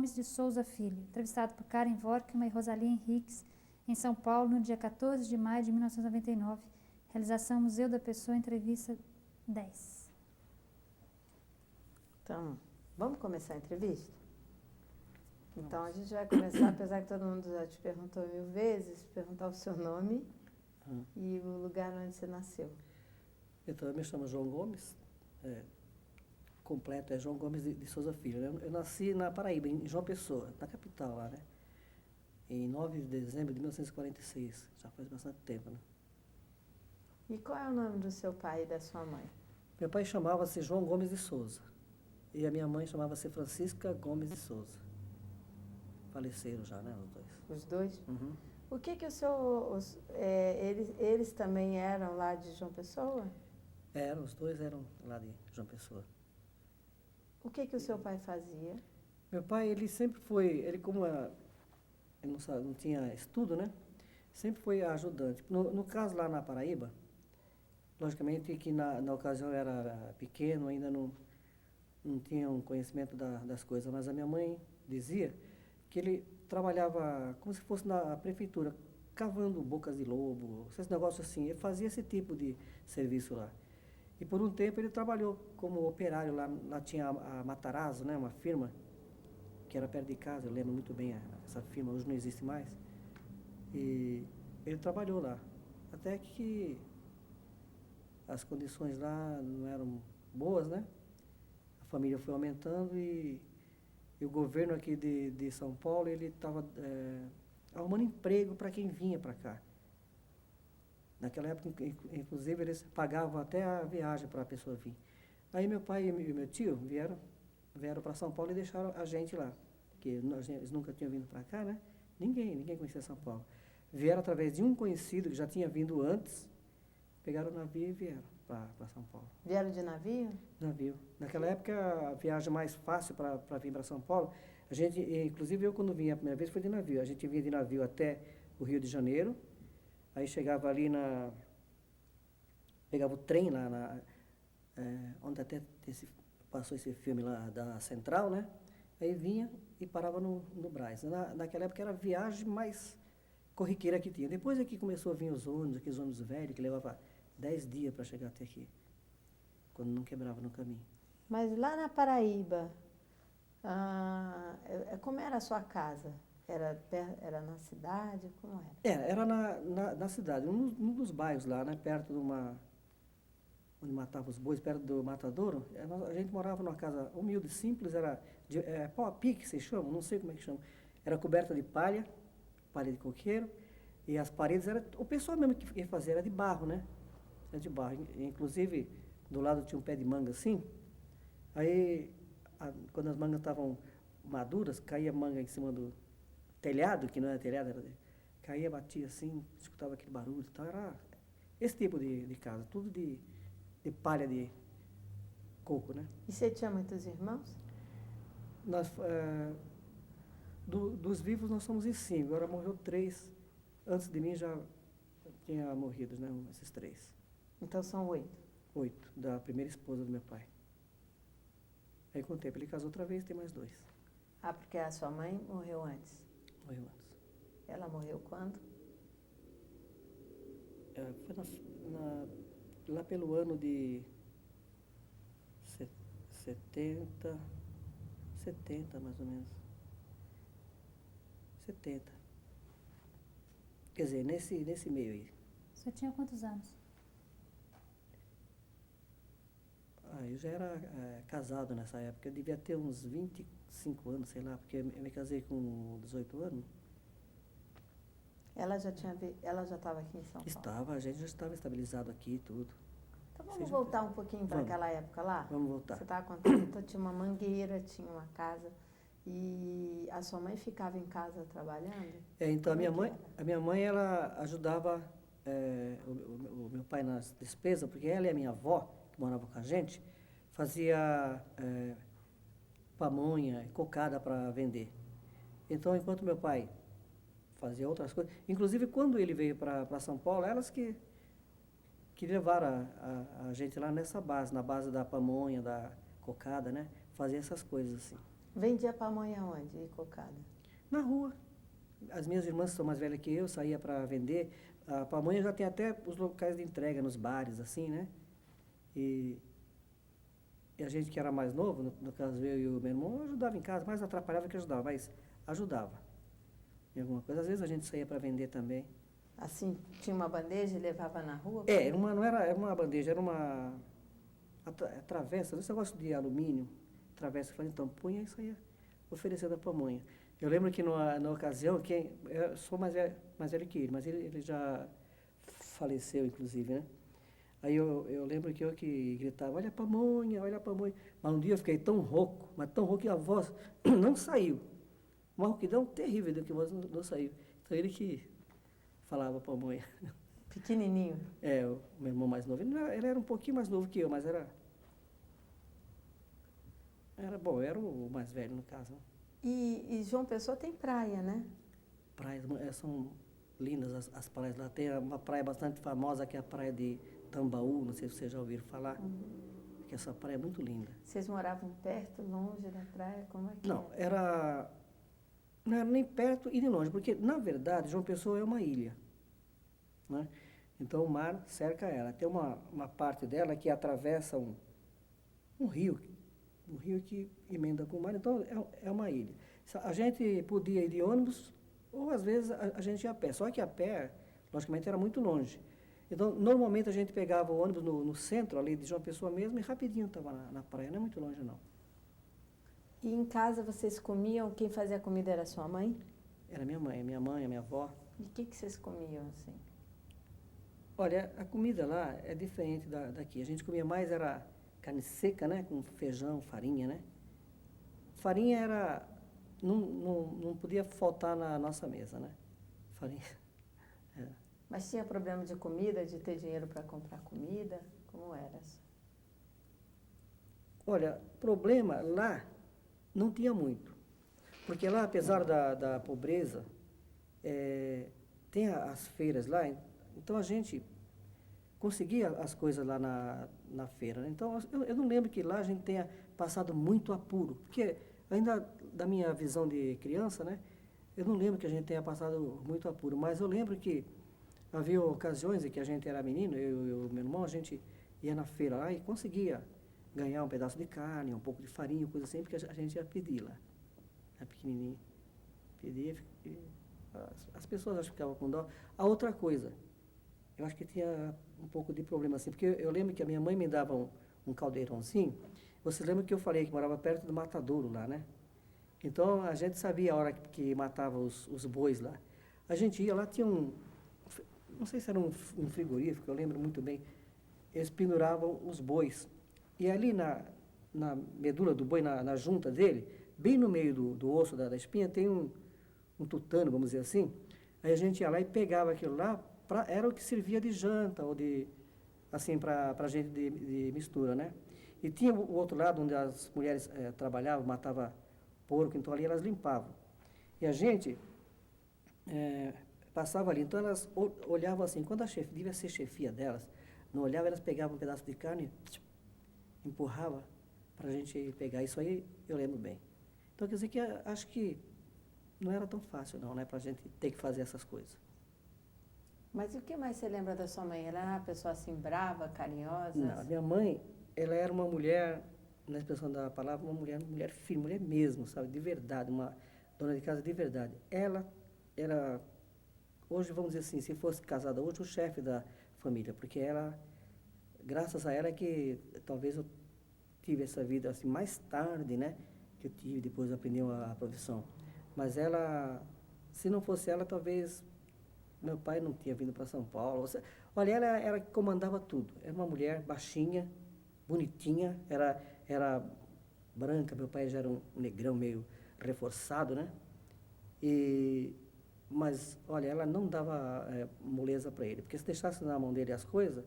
Gomes de Souza Filho, entrevistado por Karen Vorkman e Rosalie Henriques, em São Paulo, no dia 14 de maio de 1999. Realização Museu da Pessoa, entrevista 10. Então, vamos começar a entrevista? Então, a gente vai começar, apesar que todo mundo já te perguntou 1000 vezes, perguntar o seu nome e o lugar onde você nasceu. Então, eu me chamo João Gomes, completo é João Gomes de Souza Filho. Eu nasci na Paraíba, em João Pessoa, na capital lá, né? Em 9 de dezembro de 1946, já faz bastante tempo, né? E qual é o nome do seu pai e da sua mãe? Meu pai chamava-se João Gomes de Souza e a minha mãe chamava-se Francisca Gomes de Souza. Faleceram já, né, os dois. Os dois? Uhum. O que o seu... eles também eram lá de João Pessoa? Os dois eram lá de João Pessoa. O que o seu pai fazia? Meu pai, ele sempre foi, ele não tinha estudo, né? Sempre foi ajudante. No caso lá na Paraíba, logicamente que na ocasião eu era pequeno, ainda não tinha um conhecimento das coisas, mas a minha mãe dizia que ele trabalhava como se fosse na prefeitura, cavando bocas de lobo, esses negócios assim. Ele fazia esse tipo de serviço lá. E por um tempo ele trabalhou como operário lá tinha a Matarazzo, né, uma firma que era perto de casa, eu lembro muito bem essa firma, hoje não existe mais. E ele trabalhou lá, até que as condições lá não eram boas, né? A família foi aumentando e o governo aqui de São Paulo, ele estava arrumando emprego para quem vinha para cá. Naquela época, inclusive, eles pagavam até a viagem para a pessoa vir. Aí meu pai e meu tio vieram para São Paulo e deixaram a gente lá, porque eles nunca tinham vindo para cá, né? Ninguém conhecia São Paulo. Vieram através de um conhecido que já tinha vindo antes, pegaram o navio e vieram para São Paulo. Vieram de navio? Navio. Naquela época, a viagem mais fácil para vir para São Paulo, inclusive eu quando vim a primeira vez foi de navio. A gente vinha de navio até o Rio de Janeiro, aí chegava ali pegava o trem lá onde até passou esse filme lá da Central, né? Aí vinha e parava no Brás. Naquela época era a viagem mais corriqueira que tinha. Depois é que começou a vir os ônibus, aqueles ônibus velhos, que levava 10 dias para chegar até aqui, quando não quebrava no caminho. Mas lá na Paraíba, como era a sua casa? Era na cidade? Como era? Era na cidade, num dos bairros lá, né, perto de onde matava os bois, perto do matadouro. A gente morava numa casa humilde, simples, era pau a pique, se chama, não sei como é que chama. Era coberta de palha de coqueiro, e as paredes o pessoal mesmo que ia fazer era de barro, né? Era de barro. Inclusive, do lado tinha um pé de manga assim. Aí, quando as mangas estavam maduras, caía manga em cima do telhado, que não era telhado, caía, batia assim, escutava aquele barulho e tal. Era esse tipo de casa, tudo de palha de coco, né? E você tinha muitos irmãos? Dos vivos nós somos em 5, agora morreu 3. Antes de mim já tinha morrido, né, esses 3. Então são 8? 8, da primeira esposa do meu pai. Aí com o tempo ele casou outra vez, tem mais 2. Ah, porque a sua mãe morreu antes? Morreu antes. Ela morreu quando? Foi lá pelo ano de 70 mais ou menos. 70. Quer dizer, nesse meio aí. Você tinha quantos anos? Eu já era casado nessa época. Eu devia ter uns 25 anos, sei lá, porque eu me casei com 18 anos. Ela já estava aqui em São Paulo? A gente já estava estabilizado aqui e tudo. Então vamos voltar um pouquinho para aquela época lá? Vamos voltar. Você estava contando, então tinha uma mangueira, tinha uma casa, e a sua mãe ficava em casa trabalhando? Então a minha mãe ela ajudava o meu pai nas despesas, porque ela e a minha avó, que morava com a gente, fazia pamonha e cocada para vender. Então, enquanto meu pai fazia outras coisas, inclusive quando ele veio para São Paulo, elas que levaram a gente lá nessa base, na base da pamonha, da cocada, né? Fazia essas coisas assim. Vendia pamonha onde? E cocada? Na rua. As minhas irmãs são mais velhas que eu, saía para vender. A pamonha já tem até os locais de entrega, nos bares, assim, né? E a gente que era mais novo, no caso eu e o meu irmão, ajudava em casa, mais atrapalhava que ajudava, mas ajudava em alguma coisa. Às vezes a gente saía para vender também. Assim, tinha uma bandeja e levava na rua? Não era uma bandeja, era uma travessa, esse negócio de alumínio, travessa, falei, então punha isso aí, oferecendo a pamonha. Eu lembro que na ocasião, eu sou mais velho que ele, mas ele já faleceu, inclusive, né? Aí eu lembro que eu que gritava, olha a pamonha, olha a pamonha. Mas um dia eu fiquei tão rouco, mas tão rouco que a voz não saiu. Uma rouquidão terrível que a voz não saiu. Então ele que falava pamonha. Pequenininho? O meu irmão mais novo. Ele era um pouquinho mais novo que eu, mas era bom, eu era o mais velho no caso. E João Pessoa tem praia, né? Praias são lindas as praias lá. Tem uma praia bastante famosa que é a praia de Tambaú, não sei se vocês já ouviram falar. Que essa praia é muito linda. Vocês moravam perto, longe da praia? Como é que Não era nem perto e nem longe, porque, na verdade, João Pessoa é uma ilha, né? Então, o mar cerca ela. Tem uma parte dela que atravessa um rio que emenda com o mar, então é uma ilha. A gente podia ir de ônibus, ou às vezes a gente ia a pé, só que a pé, logicamente, era muito longe. Então, normalmente a gente pegava o ônibus no centro, ali de João Pessoa mesmo, e rapidinho estava na praia, não é muito longe não. E em casa vocês comiam, quem fazia a comida era sua mãe? Era minha mãe, a minha avó. E o que vocês comiam assim? Olha, a comida lá é diferente daqui. A gente comia mais, era carne seca, né? Com feijão, farinha, né? Farinha não podia faltar na nossa mesa, né? Farinha. Mas tinha problema de comida, de ter dinheiro para comprar comida? Como era isso? Olha, problema lá não tinha muito. Porque lá, apesar da pobreza, tem as feiras lá, então a gente conseguia as coisas lá na feira, né? Então, eu não lembro que lá a gente tenha passado muito apuro, porque ainda da minha visão de criança, né, eu não lembro que a gente tenha passado muito apuro, mas eu lembro que havia ocasiões em que a gente era menino, eu e o meu irmão, a gente ia na feira lá e conseguia ganhar um pedaço de carne, um pouco de farinha, coisa assim, porque a gente ia pedir lá, pequenininho. Pedia, as pessoas acho que ficavam com dó. A outra coisa, eu acho que tinha um pouco de problema assim, porque eu lembro que a minha mãe me dava um caldeirãozinho. Vocês lembram que eu falei que morava perto do matadouro lá, né? Então a gente sabia a hora que matava os bois lá. A gente ia lá, tinha não sei se era um frigorífico, eu lembro muito bem. Eles penduravam os bois. E ali na medula do boi, na junta dele, bem no meio do osso da espinha, tem um tutano, vamos dizer assim. Aí a gente ia lá e pegava aquilo lá, era o que servia de janta, ou assim, para a gente de mistura, né? E tinha o outro lado, onde as mulheres trabalhavam, matavam porco, então ali elas limpavam. E a gente passava ali, então elas olhavam assim, quando a chefe devia ser chefia delas, não olhava, elas pegavam um pedaço de carne e empurrava para a gente pegar. Isso aí eu lembro bem. Então, quer dizer que acho que não era tão fácil, não, né, para a gente ter que fazer essas coisas. Mas o que mais você lembra da sua mãe? Ela era uma pessoa assim brava, carinhosa? Não, minha mãe, ela era uma mulher, na expressão da palavra, uma mulher firme, mulher mesmo, sabe, de verdade, uma dona de casa de verdade. Ela era, hoje vamos dizer assim, se fosse casada hoje, o chefe da família, porque ela, graças a ela que talvez eu tive essa vida assim mais tarde, né, que eu tive, depois aprendi a profissão. Mas ela, se não fosse ela, talvez meu pai não tinha vindo para São Paulo. Olha, ela comandava tudo. Era uma mulher baixinha, bonitinha, era branca, meu pai já era um negrão meio reforçado, né? Mas, olha, ela não dava moleza para ele, porque se deixasse na mão dele as coisas,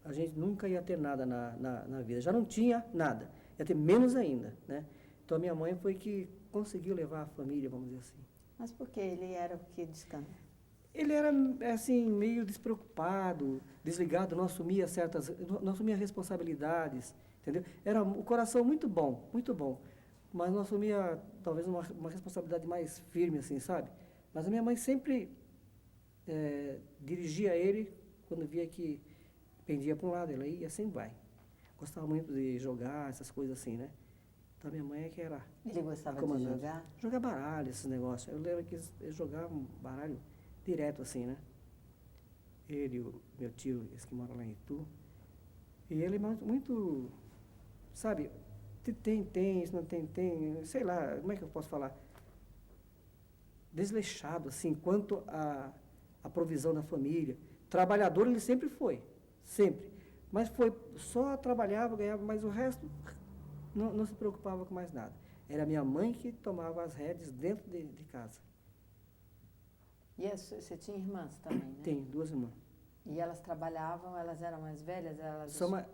a gente nunca ia ter nada na vida. Já não tinha nada, ia ter menos ainda, né? Então, a minha mãe foi que conseguiu levar a família, vamos dizer assim. Mas por que? Ele era o que descamba? Ele era, assim, meio despreocupado, desligado, não assumia responsabilidades, entendeu? Era um coração muito bom, mas não assumia talvez uma responsabilidade mais firme, assim, sabe? Mas a minha mãe sempre dirigia ele quando via que pendia para um lado, ela ia, assim vai. Gostava muito de jogar, essas coisas assim, né? Então a minha mãe é que era Ele gostava de comandante. jogar? Jogar baralho, esses negócios. Eu lembro que eles jogavam baralho direto, assim, né? Ele e o meu tio, esse que mora lá em Itu. E ele é muito, sabe, tem, isso não tem, sei lá, como é que eu posso falar? Desleixado, assim, quanto à provisão da família. Trabalhador ele sempre foi, sempre. Mas só trabalhava, ganhava, mas o resto não se preocupava com mais nada. Era minha mãe que tomava as rédeas dentro de casa. E você tinha irmãs também, né? Tenho 2 irmãs. E elas trabalhavam, elas eram mais velhas?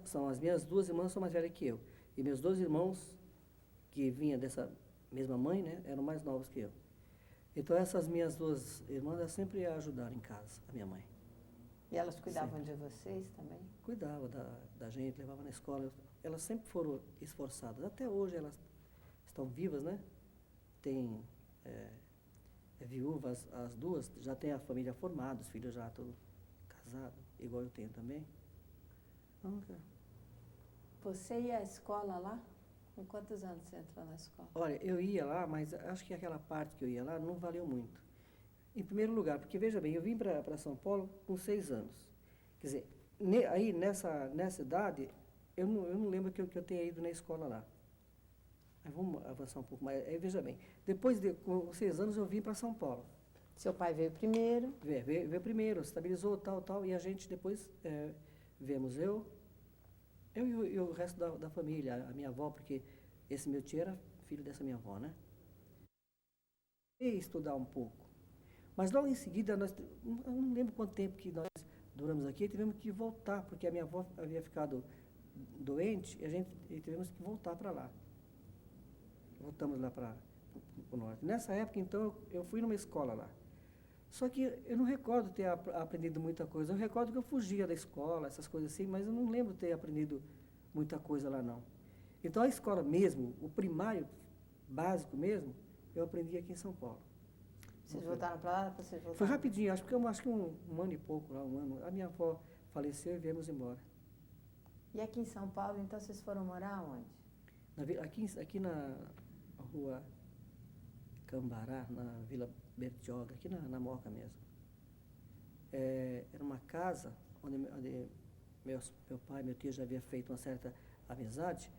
São as minhas 2 irmãs são mais velhas que eu. E meus 2 irmãos, que vinham dessa mesma mãe, né, eram mais novos que eu. Então essas minhas 2 irmãs, elas sempre ajudaram em casa, a minha mãe. E elas cuidavam de vocês também? Cuidava da gente, levava na escola. Elas sempre foram esforçadas. Até hoje elas estão vivas, né? Tem viúvas, as 2, já têm a família formada, os filhos já todos casados, igual eu tenho também. Então, Você ia à escola lá? Com quantos anos você entrou na escola? olha, eu ia lá, mas acho que aquela parte que eu ia lá não valeu muito. Em primeiro lugar, porque veja bem, eu vim para São Paulo com 6 anos. Quer dizer, aí nessa idade, eu não lembro que eu tenha ido na escola lá. Mas vamos avançar um pouco mais. Aí veja bem, com 6 anos eu vim para São Paulo. Seu pai veio primeiro? Veio primeiro, estabilizou, tal, e a gente depois viemos eu e o resto da família, a minha avó, porque esse meu tio era filho dessa minha avó, né? E estudar um pouco. Mas logo em seguida, eu não lembro quanto tempo que nós duramos aqui, tivemos que voltar, porque a minha avó havia ficado doente e tivemos que voltar para lá. Voltamos lá para o norte. Nessa época, então, eu fui numa escola lá. Só que eu não recordo ter aprendido muita coisa. Eu recordo que eu fugia da escola, essas coisas assim, mas eu não lembro ter aprendido muita coisa lá, não. Então, a escola mesmo, o primário, básico mesmo, eu aprendi aqui em São Paulo. Vocês voltaram para lá? Vocês voltaram? Foi rapidinho, acho que um ano e pouco lá, um ano. A minha avó faleceu e viemos embora. E aqui em São Paulo, então, vocês foram morar onde? Aqui na rua Cambará, na Vila Bertioga, aqui na Moca mesmo. Era uma casa onde meu pai e meu tio já havia feito uma certa amizade,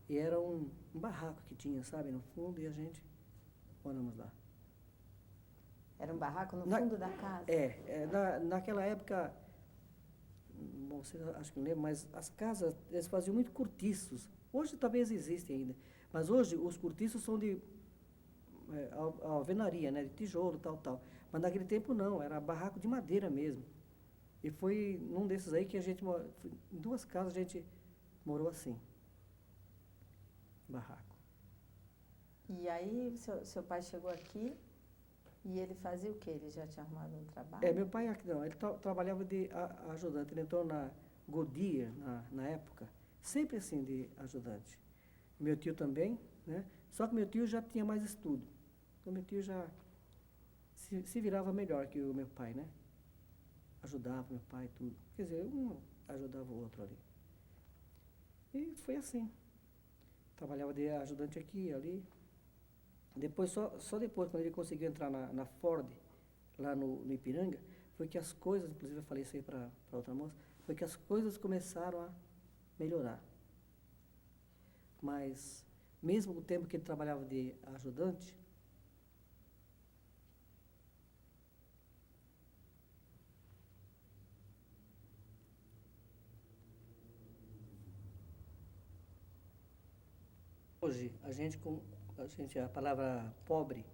e era um barraco que tinha, sabe, no fundo, e a gente moramos lá. Era um barraco no fundo da casa? Naquela época, bom, você acho que não lembra, mas as casas, eles faziam muito cortiços. Hoje talvez existem ainda, mas hoje os cortiços são de alvenaria, né, de tijolo, tal. Mas naquele tempo não, era barraco de madeira mesmo. E foi num desses aí que em 2 casas a gente morou assim, barraco. E aí, seu pai chegou aqui e ele fazia o quê? Ele já tinha arrumado um trabalho? Meu pai, não, ele trabalhava de ajudante, ele entrou na Goodyear na época, sempre assim de ajudante. Meu tio também, né? Só que meu tio já tinha mais estudo. Então meu tio já se virava melhor que o meu pai, né? Ajudava meu pai e tudo. Quer dizer, um ajudava o outro ali. E foi assim. Trabalhava de ajudante aqui e ali. Depois, só depois, quando ele conseguiu entrar na Ford, lá no Ipiranga, foi que as coisas, inclusive eu falei isso aí para outra moça, foi que as coisas começaram a melhorar. Mas, mesmo o tempo que ele trabalhava de ajudante, hoje, a palavra pobre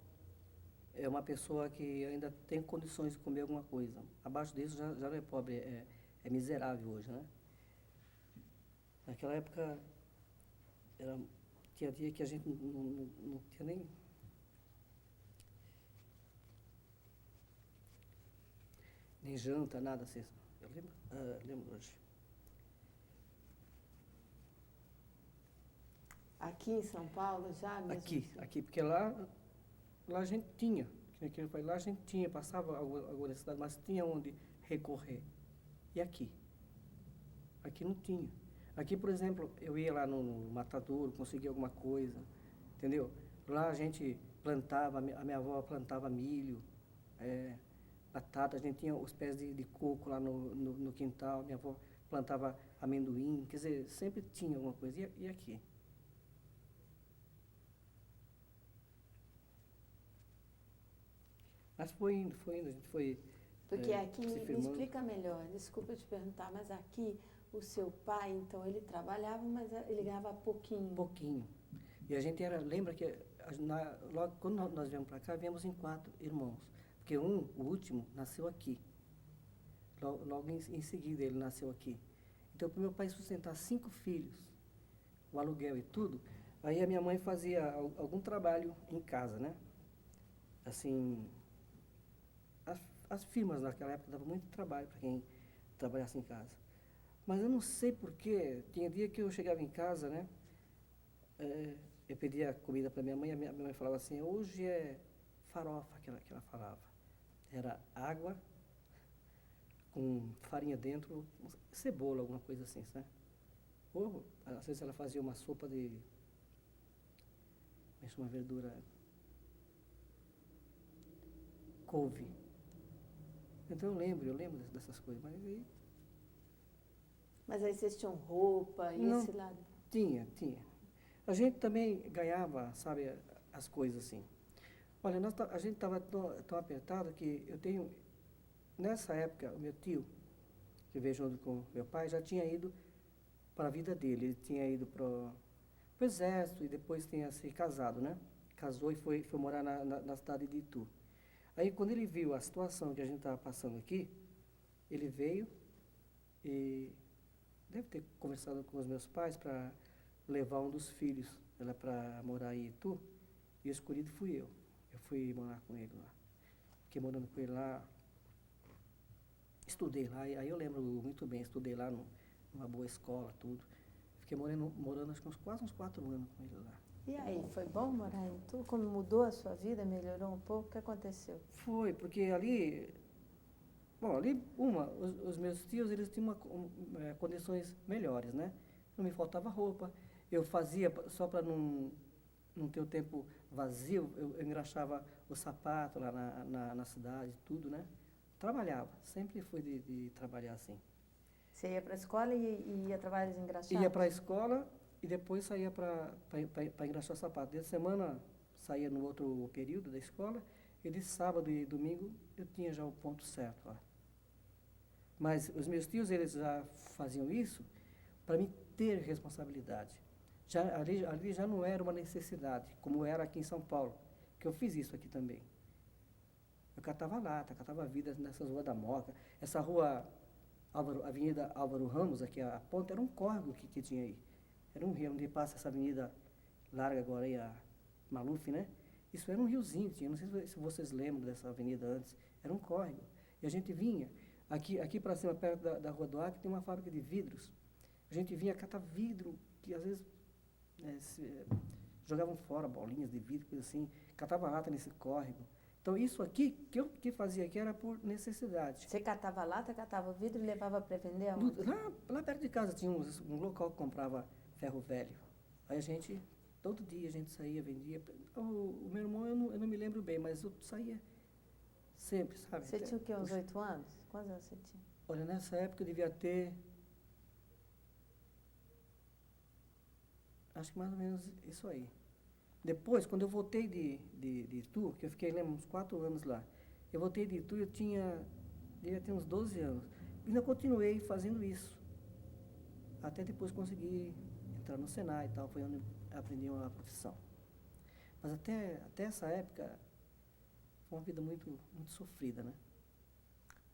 é uma pessoa que ainda tem condições de comer alguma coisa. Abaixo disso já não é pobre, é miserável hoje, né? Naquela época, tinha dia que a gente não tinha nem janta, nada assim. Eu lembro hoje. Aqui em São Paulo já mesmo? Aqui, porque lá a gente tinha, que eu falei, lá a gente tinha, passava alguma necessidade, mas tinha onde recorrer. E aqui? Aqui não tinha. Aqui, por exemplo, eu ia lá no matadouro, conseguia alguma coisa, entendeu? Lá a gente plantava, a minha avó plantava milho, batata, a gente tinha os pés de coco lá no quintal, minha avó plantava amendoim, quer dizer, sempre tinha alguma coisa. E aqui? Mas foi indo, a gente foi Porque aqui, se me firmando. explica melhor, desculpa te perguntar, mas aqui o seu pai, então, ele trabalhava, mas ele ganhava pouquinho. Pouquinho. E a gente lembra que logo quando nós viemos para cá, viemos em 4 irmãos. Porque o último, nasceu aqui. Logo em seguida ele nasceu aqui. Então, para o meu pai sustentar 5 filhos, o aluguel e tudo, aí a minha mãe fazia algum trabalho em casa, né? Assim, as firmas naquela época davam muito trabalho para quem trabalhasse em casa. Mas eu não sei porquê, tinha dia que eu chegava em casa, né? Eu pedia comida para minha mãe, a minha mãe falava assim, hoje é farofa que ela falava. Era água com farinha dentro, cebola, alguma coisa assim, sabe? Ou, às vezes, ela fazia uma sopa de... Como é uma verdura... couve. Então eu lembro dessas coisas, mas aí... Mas aí vocês tinham roupa e Não. esse lado? Tinha. A gente também ganhava, sabe, as coisas assim. Olha, a gente estava tão apertado que eu tenho... Nessa época, o meu tio, que veio junto com meu pai, já tinha ido para a vida dele. Ele tinha ido para o exército e depois tinha se casado, né? Casou e foi morar na cidade de Itu. Aí, quando ele viu a situação que a gente estava passando aqui, ele veio e deve ter conversado com os meus pais para levar um dos filhos para morar em Itu, e o escolhido fui eu. Eu fui morar com ele lá. Fiquei morando com ele lá, estudei lá, e aí eu lembro muito bem, estudei lá numa boa escola, tudo. Fiquei morando acho que quase uns 4 anos com ele lá. E aí, foi bom morar em Itu? Como mudou a sua vida, melhorou um pouco? O que aconteceu? Foi, porque ali, os meus tios, eles tinham condições melhores, né? Não me faltava roupa, eu fazia, só para não ter o tempo vazio, eu engraxava o sapato lá na cidade, tudo, né? Trabalhava, sempre fui de trabalhar assim. Você ia para a escola e ia trabalhar engraxados? Ia para a escola e depois saía para engraxar sapato. De semana saía no outro período da escola, e de sábado e domingo eu tinha já o ponto certo lá. Mas os meus tios, eles já faziam isso para mim ter responsabilidade. Ali já não era uma necessidade, como era aqui em São Paulo, que eu fiz isso aqui também. Eu catava lata, catava vida nessas ruas da Moca. Essa rua, Avenida Álvaro Ramos, aqui a ponta, era um córrego que tinha aí. Era um rio onde passa essa avenida larga agora aí, a Maluf, né? Isso era um riozinho, tinha, não sei se vocês lembram dessa avenida antes, era um córrego. E a gente vinha, aqui para cima, perto da Rua do Acre, tem uma fábrica de vidros. A gente vinha catar vidro, que às vezes jogavam fora bolinhas de vidro, coisa assim, catava lata nesse córrego. Então, isso aqui, que fazia aqui era por necessidade. Você catava lata, catava vidro e levava para vender aonde? Lá perto de casa tinha um local que comprava ferro velho. Aí todo dia a gente saía, vendia. O meu irmão, eu não me lembro bem, mas eu saía sempre, sabe? Você tinha o quê, uns 8 anos? Quantos anos você tinha? Olha, nessa época eu devia ter, acho que mais ou menos isso aí. Depois, quando eu voltei de Itu, que eu fiquei, lembro, uns 4 anos lá, eu voltei de Itu, devia ter uns 12 anos. E ainda continuei fazendo isso. Até depois consegui entrar no Senai e tal, foi onde eu aprendi uma profissão. Mas até essa época, foi uma vida muito, muito sofrida, né?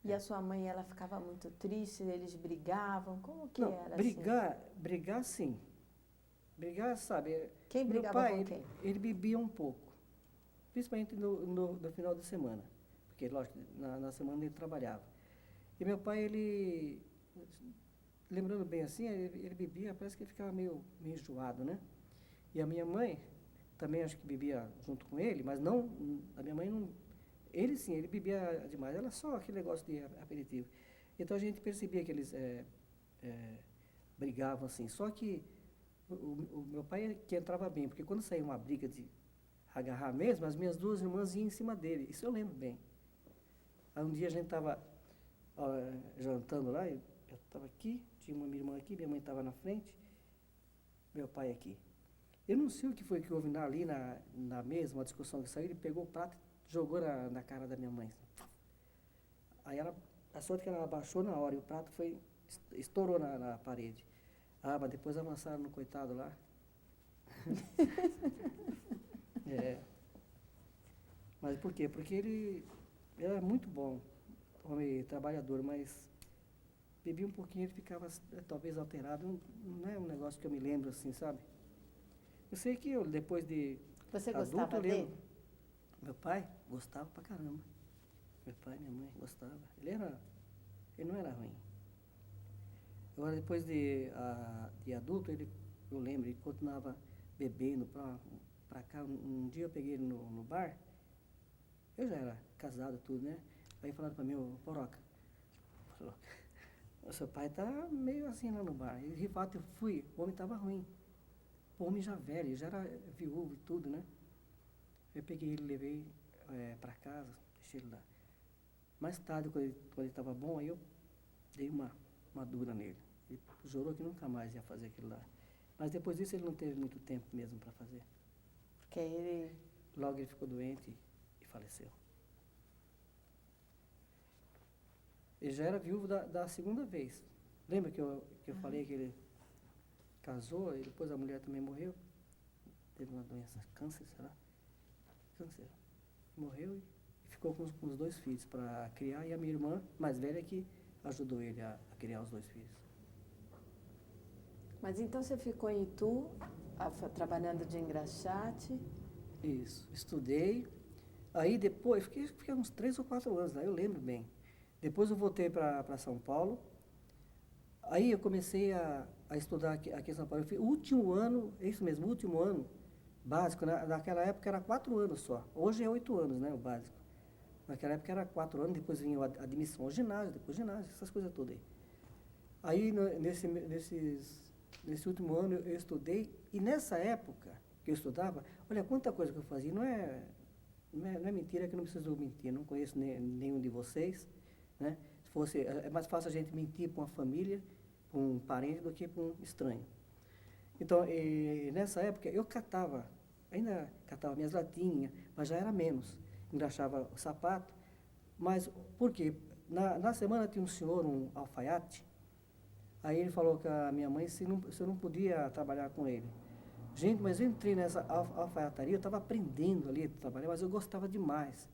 E a sua mãe, ela ficava muito triste, eles brigavam, como que Não, era brigar sim. Brigar, sabe? Quem Meu brigava pai, com quem? ele bebia um pouco, principalmente no final de semana, porque, lógico, na semana ele trabalhava. E meu pai, ele, lembrando bem assim, ele bebia, parece que ele ficava meio enjoado, né? E a minha mãe também acho que bebia junto com ele, mas não, a minha mãe não, ele sim, ele bebia demais, ela só aquele negócio de aperitivo. Então a gente percebia que eles brigavam assim, só que o meu pai é que entrava bem, porque quando saía uma briga de agarrar mesmo, as minhas duas irmãs iam em cima dele, isso eu lembro bem. Aí um dia a gente estava jantando lá, eu estava aqui, tinha uma minha irmã aqui, minha mãe estava na frente, meu pai aqui. Eu não sei o que foi que houve ali na mesa, uma discussão que saiu, ele pegou o prato e jogou na cara da minha mãe. Aí a sorte que ela abaixou na hora e o prato estourou na parede. Ah, mas depois avançaram no coitado lá. Mas por quê? Porque ele era muito bom, homem trabalhador, mas bebia um pouquinho, ele ficava talvez alterado. Não é um negócio que eu me lembro assim, sabe? Eu sei que depois de Você adulto, gostava eu lembro. dele? Meu pai gostava pra caramba. Meu pai e minha mãe gostavam. Ele não era ruim. Agora, depois de adulto, eu lembro, ele continuava bebendo pra cá. Um dia eu peguei ele no bar, eu já era casado tudo, né? Aí falaram pra mim, ô Poroca, o seu pai tá meio assim lá no bar. E de fato eu fui, o homem tava ruim. O homem já velho, já era viúvo e tudo, né? Eu peguei ele, levei pra casa, deixei ele lá. Mais tarde, quando ele estava bom, aí eu dei uma dura nele. Ele jurou que nunca mais ia fazer aquilo lá. Mas depois disso ele não teve muito tempo mesmo para fazer. Porque ele... Logo ele ficou doente e faleceu. Ele já era viúvo da segunda vez. Lembra que eu falei que ele casou e depois a mulher também morreu? Teve uma doença, câncer, será? Câncer. Morreu e ficou com os dois filhos para criar. E a minha irmã mais velha que ajudou ele a criar os dois filhos. Mas então você ficou em Itu, trabalhando de engraxate? Isso, estudei. Aí depois, fiquei uns 3 ou 4 anos lá, eu lembro bem. Depois eu voltei para São Paulo. Aí eu comecei a estudar aqui em São Paulo. Eu fiz o último ano, é isso mesmo, o último ano básico. Naquela época era 4 anos só. Hoje é 8 anos, né, o básico. Naquela época era 4 anos, depois vinha a admissão ao ginásio, depois ginásio, essas coisas todas aí. Aí nesse último ano eu estudei, e nessa época que eu estudava, olha quanta coisa que eu fazia. Não é mentira, que eu não preciso mentir, não conheço nenhum de vocês, né? Se fosse, é mais fácil a gente mentir para uma família, para um parente, do que para um estranho. Então, nessa época eu ainda catava minhas latinhas, mas já era menos. Engraxava o sapato, mas por quê? Na semana tinha um senhor, um alfaiate, aí ele falou com a minha mãe se eu não podia trabalhar com ele. Gente, mas eu entrei nessa alfaiataria, eu estava aprendendo ali a trabalhar, mas eu gostava demais.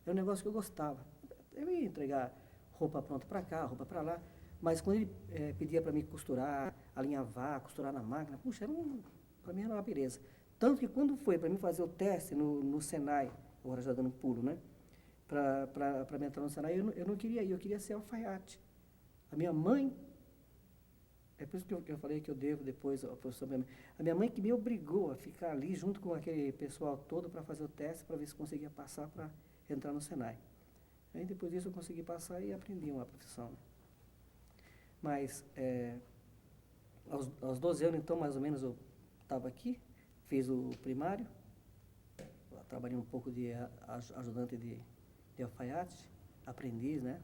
Era um negócio que eu gostava. Eu ia entregar roupa pronta para cá, roupa para lá, mas quando ele pedia para mim costurar, alinhavar, costurar na máquina, puxa, para mim era uma beleza. Tanto que quando foi para mim fazer o teste no Senai, agora já dando um pulo, né? Para me entrar no Senai, eu não queria ir, eu queria ser alfaiate. A minha mãe, é por isso que eu falei que eu devo depois ao professor minha mãe. A minha mãe que me obrigou a ficar ali junto com aquele pessoal todo para fazer o teste, para ver se conseguia passar para entrar no Senai. Aí depois disso eu consegui passar e aprendi uma profissão. Mas aos 12 anos, então, mais ou menos, eu estava aqui, fiz o primário, trabalhei um pouco de ajudante de alfaiate, aprendiz, né?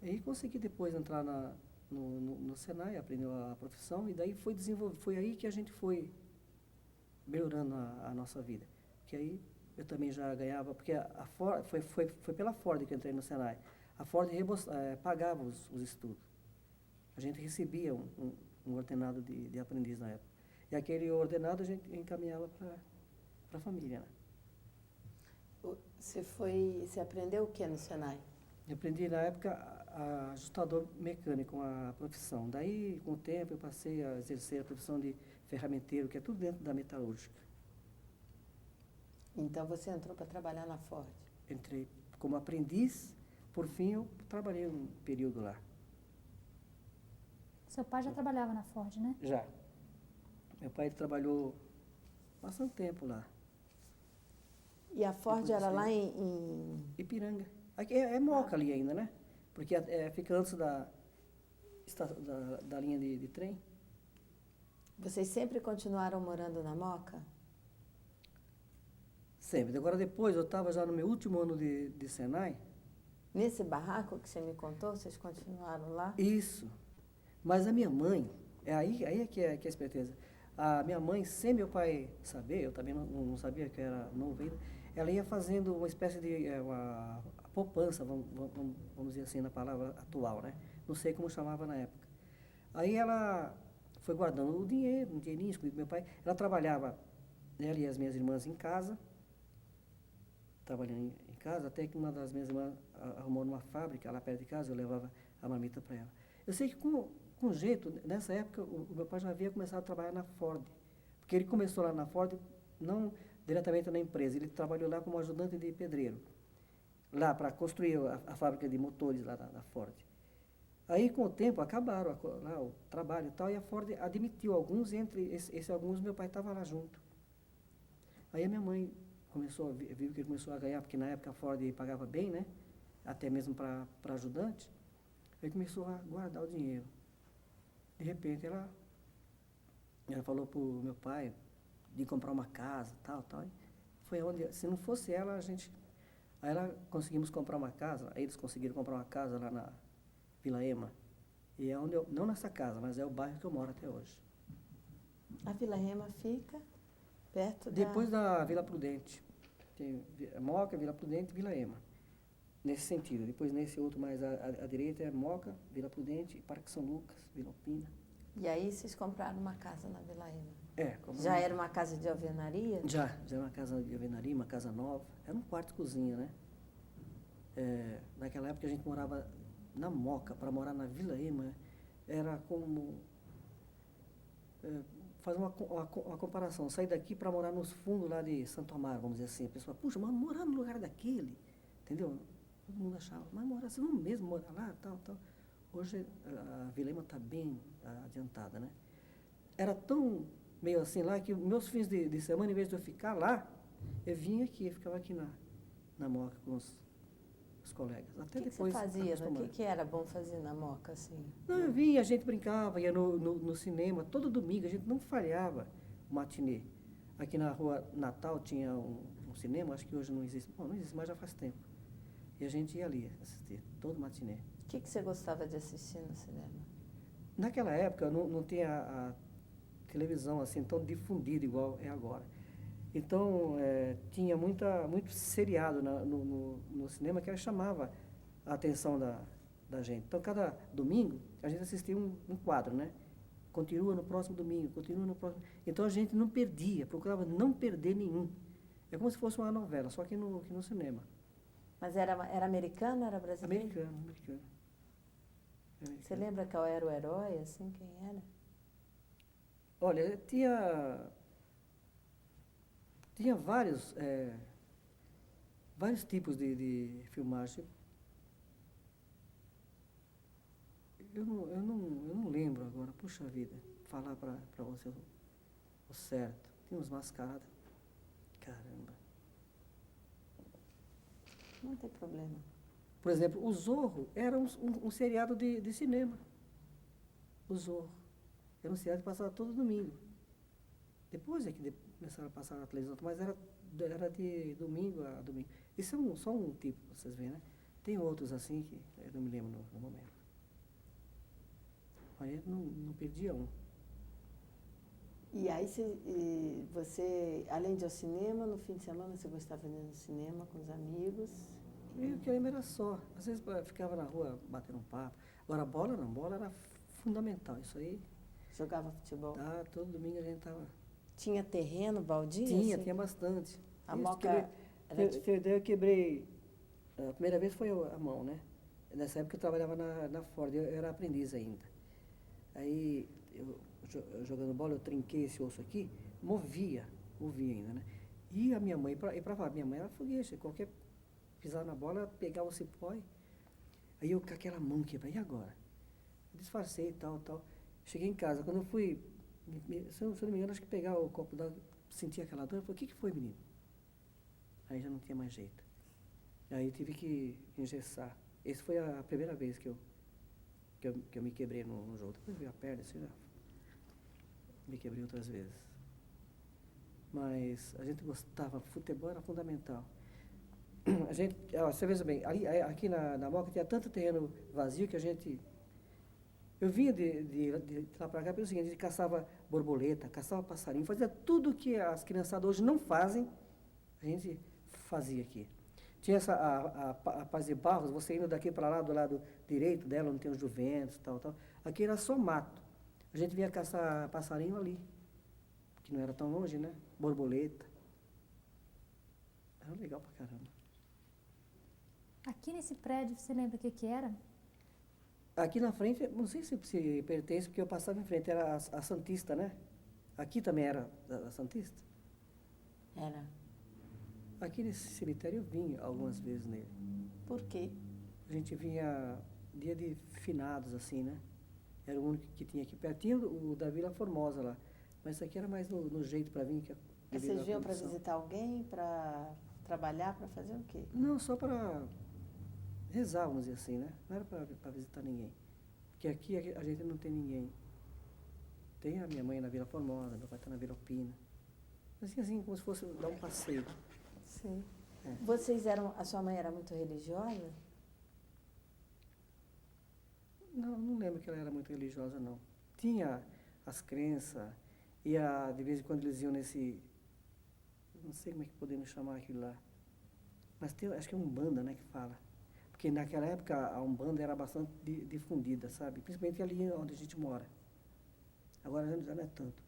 E consegui depois entrar no Senai, aprendeu a profissão, e daí foi aí que a gente foi melhorando a nossa vida. Porque aí eu também já ganhava, porque a Ford, foi pela Ford que eu entrei no Senai. A Ford pagava os estudos. A gente recebia um ordenado de aprendiz na época. E aquele ordenado a gente encaminhava para a família, né? Você aprendeu o que no Senai? Eu aprendi na época ajustador mecânico, a profissão. Daí, com o tempo, eu passei a exercer a profissão de ferramenteiro, que é tudo dentro da metalúrgica. Então você entrou para trabalhar na Ford? Entrei como aprendiz, por fim eu trabalhei um período lá. Seu pai já trabalhava na Ford, né? Já. Meu pai trabalhou bastante tempo lá. E a Ford Depois era disso lá aí. em... Ipiranga. Aqui é Moca ali ainda, né? Porque fica antes da linha de trem. Vocês sempre continuaram morando na Moca? Sempre. Agora depois, eu estava já no meu último ano de Senai. Nesse barraco que você me contou, vocês continuaram lá? Isso. Mas a minha mãe, aí é que é a esperteza. A minha mãe, sem meu pai saber, eu também não sabia que eu era novo ainda, ela ia fazendo uma espécie de uma poupança, vamos dizer assim, na palavra atual, né? Não sei como chamava na época. Aí ela foi guardando o dinheiro, um dinheirinho escondido do meu pai. Ela trabalhava, ela e as minhas irmãs em casa, trabalhando em casa, até que uma das minhas irmãs arrumou numa fábrica lá perto de casa, eu levava a marmita para ela. Eu sei que com jeito, nessa época, o meu pai já havia começado a trabalhar na Ford, porque ele começou lá na Ford, não diretamente na empresa, ele trabalhou lá como ajudante de pedreiro, lá para construir a fábrica de motores lá da Ford. Aí, com o tempo, acabaram lá o trabalho e tal, e a Ford admitiu alguns, e entre esses alguns, meu pai estava lá junto. Aí a minha mãe viu que ele começou a ganhar, porque na época a Ford pagava bem, né? Até mesmo para ajudante. Aí começou a guardar o dinheiro. De repente, ela falou para o meu pai de comprar uma casa, tal. E foi onde, se não fosse ela, Aí conseguimos comprar uma casa, eles conseguiram comprar uma casa lá na Vila Ema. E é onde não nessa casa, mas é o bairro que eu moro até hoje. A Vila Ema fica perto Depois da Vila Prudente. Tem Moca, Vila Prudente e Vila Ema. Nesse sentido. Depois, nesse outro mais à direita, é Moca, Vila Prudente, Parque São Lucas, Vila Alpina. E aí vocês compraram uma casa na Vila Ema? Já era uma casa de alvenaria? Já era uma casa de alvenaria, uma casa nova. Era um quarto e cozinha, né? Naquela época a gente morava na Moca, para morar na Vila Ema, era como... fazer uma comparação, sair daqui para morar nos fundos lá de Santo Amaro, vamos dizer assim. A pessoa, puxa, mas morar no lugar daquele, entendeu? Todo mundo achava, mas morar, você não mesmo mora lá, tal. Hoje a Vila Ema está bem adiantada, né? Era tão meio assim lá que meus fins de semana, em vez de eu ficar lá, eu vinha aqui, eu ficava aqui na Moca com os colegas. Até O que depois. você fazia? O que era bom fazer na Moca, assim? Não, eu vinha, a gente brincava, ia no cinema, todo domingo, a gente não falhava o matinê. Aqui na rua Natal tinha um cinema, acho que hoje não existe, bom, não existe, mas já faz tempo. E a gente ia ali assistir, todo matinê. O que você gostava de assistir no cinema? Naquela época não tinha a televisão assim tão difundida igual é agora. Então, tinha muito seriado no cinema que chamava a atenção da gente. Então, cada domingo, a gente assistia um quadro, né? Continua no próximo domingo, continua no próximo... Então, a gente não perdia, procurava não perder nenhum. É como se fosse uma novela, só que no cinema. Mas era americano ou era brasileiro? Americano. Você lembra qual era o herói, assim, quem era? Olha, tinha vários tipos de filmagem. Eu não lembro agora, puxa vida, falar para você o certo. Tinha uns mascarados. Caramba. Não tem problema. Por exemplo, o Zorro era um seriado de cinema. O Zorro. Era um seriado que passava todo domingo. Depois é que começaram a passar na televisão, mas era de domingo a domingo. Isso é só um tipo, vocês veem, né? Tem outros assim que eu não me lembro no momento. Mas eu não perdia um. E aí você, além de ir ao cinema, no fim de semana você gostava de ir no cinema com os amigos? E o que eu lembro era só. Às vezes ficava na rua batendo um papo. Agora, bola era fundamental. Isso aí. Jogava futebol? Todo domingo a gente estava... Tinha terreno, baldio? Tinha bastante. A Moca... Eu quebrei... A primeira vez foi a mão, né? Nessa época eu trabalhava na Ford, eu era aprendiz ainda. Aí, eu jogando bola, eu trinquei esse osso aqui, movia ainda, né? E a minha mãe, para falar, minha mãe era foguete, qualquer pisar na bola, pegava o cipó. Aí eu com aquela mão quebrada, e agora? Eu disfarcei e tal. Cheguei em casa, quando eu fui, se eu não me engano, acho que pegar o copo d'água, senti aquela dor, eu falei, o que foi, menino? Aí já não tinha mais jeito. Aí eu tive que engessar. Essa foi a primeira vez que eu me quebrei no jogo. Depois veio a perna, assim, já me quebrei outras vezes. Mas a gente gostava, futebol era fundamental. A gente, você veja bem, aqui na Moca tinha tanto terreno vazio que a gente... Eu vinha de lá para cá pelo seguinte, a gente caçava borboleta, caçava passarinho, fazia tudo que as criançadas hoje não fazem, a gente fazia aqui. Tinha a Paz de Barros, você indo daqui para lá, do lado direito dela, onde tem os Juventus, tal. Aqui era só mato. A gente vinha caçar passarinho ali, que não era tão longe, né? Borboleta. Era legal pra caramba. Aqui nesse prédio, você lembra o que era? Aqui na frente, não sei se pertence, porque eu passava em frente, era a Santista, né? Aqui também era a Santista? Era. Aqui nesse cemitério eu vim algumas vezes nele. Por quê? A gente vinha dia de finados, assim, né? Era o único que tinha aqui pertinho, o da Vila Formosa lá. Mas isso aqui era mais no jeito para vir. Vocês vinham para visitar alguém, para trabalhar, para fazer o quê? Não, só para rezar, vamos dizer assim, né? Não era para visitar ninguém. Porque aqui a gente não tem ninguém. Tem a minha mãe na Vila Formosa, meu pai está na Vila Alpina. Assim, como se fosse dar um passeio. Sim. É. Vocês eram... A sua mãe era muito religiosa? Não lembro que ela era muito religiosa, não. Tinha as crenças, de vez em quando eles iam nesse... Não sei como é que podemos chamar aquilo lá. Mas acho que é Umbanda, né, que fala. Porque naquela época a Umbanda era bastante difundida, sabe? Principalmente ali onde a gente mora. Agora já não é tanto.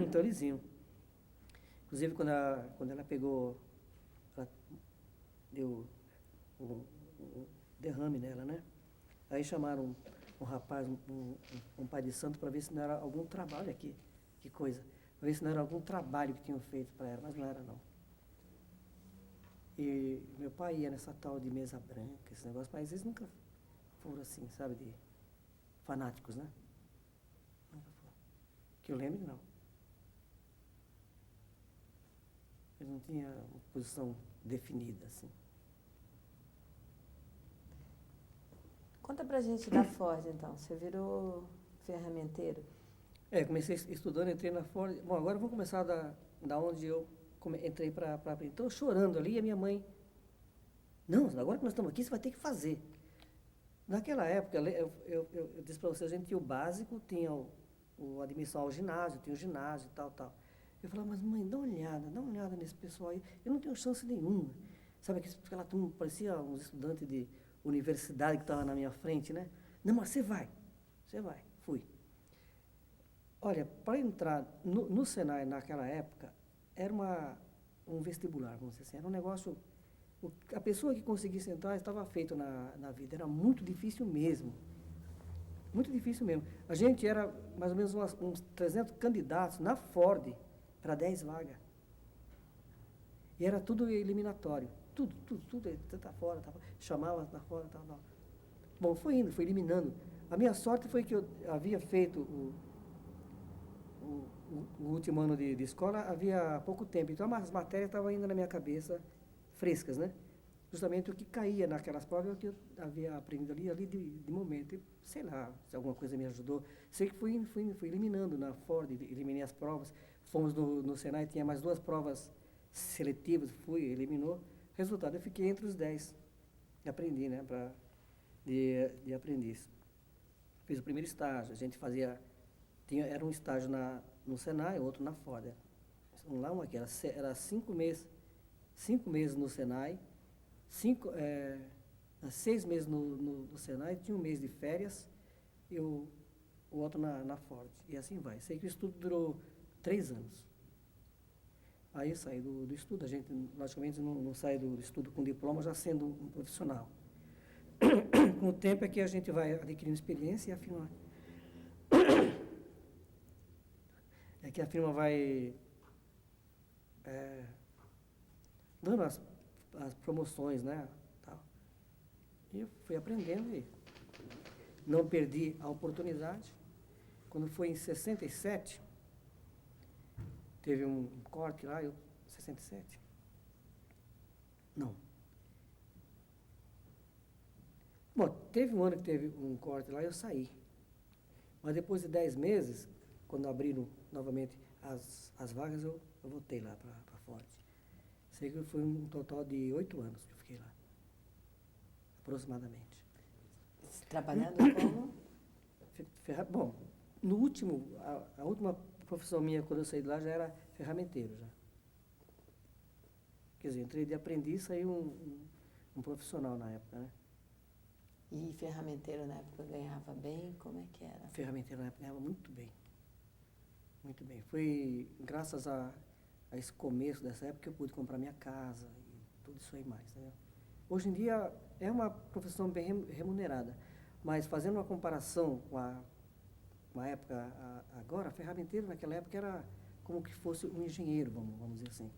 Então eles iam. Inclusive quando ela pegou, ela deu um derrame nela, né? Aí chamaram um rapaz, um pai de santo, para ver se não era algum trabalho aqui. Que coisa. Para ver se não era algum trabalho que tinham feito para ela, mas não era não. E meu pai ia nessa tal de mesa branca, esse negócio, mas eles nunca foram assim, sabe, de fanáticos, né? Nunca foram. Que eu lembro, não. Eles não tinham uma posição definida, assim. Conta pra gente da Ford, então. Você virou ferramenteiro? Comecei estudando, entrei na Ford. Bom, agora eu vou começar da onde eu entrei para aprender. Então, chorando ali, e a minha mãe... Não, agora que nós estamos aqui, você vai ter que fazer. Naquela época, eu disse para vocês, a gente tinha o básico, tinha o admissão ao ginásio, tinha o ginásio e tal. Eu falava, mas mãe, dá uma olhada nesse pessoal aí. Eu não tenho chance nenhuma. Sabe, aquela turma, parecia uns estudantes de universidade que estavam na minha frente, né? Não, mas você vai. Fui. Olha, para entrar no Senai naquela época, era um vestibular, vamos dizer assim. Era um negócio... A pessoa que conseguisse entrar estava feito na vida. Era muito difícil mesmo. Muito difícil mesmo. A gente era mais ou menos uns 300 candidatos na Ford para 10 vagas. E era tudo eliminatório. Tudo. Tá fora. Chamava, tá fora, tal. Bom, foi indo, foi eliminando. A minha sorte foi que eu havia feito o último ano de escola havia pouco tempo. Então, as matérias estavam ainda na minha cabeça frescas, né? Justamente o que caía naquelas provas é o que eu havia aprendido ali de momento. E, sei lá, se alguma coisa me ajudou. Sei que fui eliminando na Ford, eliminei as provas. Fomos no Senai, tinha mais 2 provas seletivas, eliminou. Resultado, eu fiquei entre os 10. Aprendi, né, de aprendiz. Fiz o primeiro estágio, a gente fazia... Era um estágio no Senai, outro na Ford. Um lá, um aqui. Era 5 meses. 5 meses no Senai, 6 meses no Senai, tinha um mês de férias e o outro na Ford. E assim vai. Sei que o estudo durou 3 anos. Aí eu saí do estudo. A gente, logicamente, não sai do estudo com diploma já sendo um profissional. Com o tempo é que a gente vai adquirindo experiência e a firma... É que a firma vai... dando as promoções, né? Tal. E eu fui aprendendo e não perdi a oportunidade. Quando foi em 67, teve um corte lá, 67. Não. Bom, teve um ano que teve um corte lá e eu saí. Mas depois de 10 meses, quando abriram novamente as vagas, eu voltei lá para a Ford. Sei que foi um total de 8 anos que eu fiquei lá, aproximadamente. Trabalhando como? Bom, no último, a última profissão minha quando eu saí de lá já era ferramenteiro já. Quer dizer, entrei de aprendiz e saí um profissional na época, né? E ferramenteiro na época ganhava bem? Como é que era? Ferramenteiro na época ganhava muito bem. Muito bem. Foi graças a esse começo dessa época que eu pude comprar minha casa e tudo isso aí mais, né? Hoje em dia é uma profissão bem remunerada, mas fazendo uma comparação com a época agora, ferramenteiro naquela época era como que fosse um engenheiro, vamos dizer assim.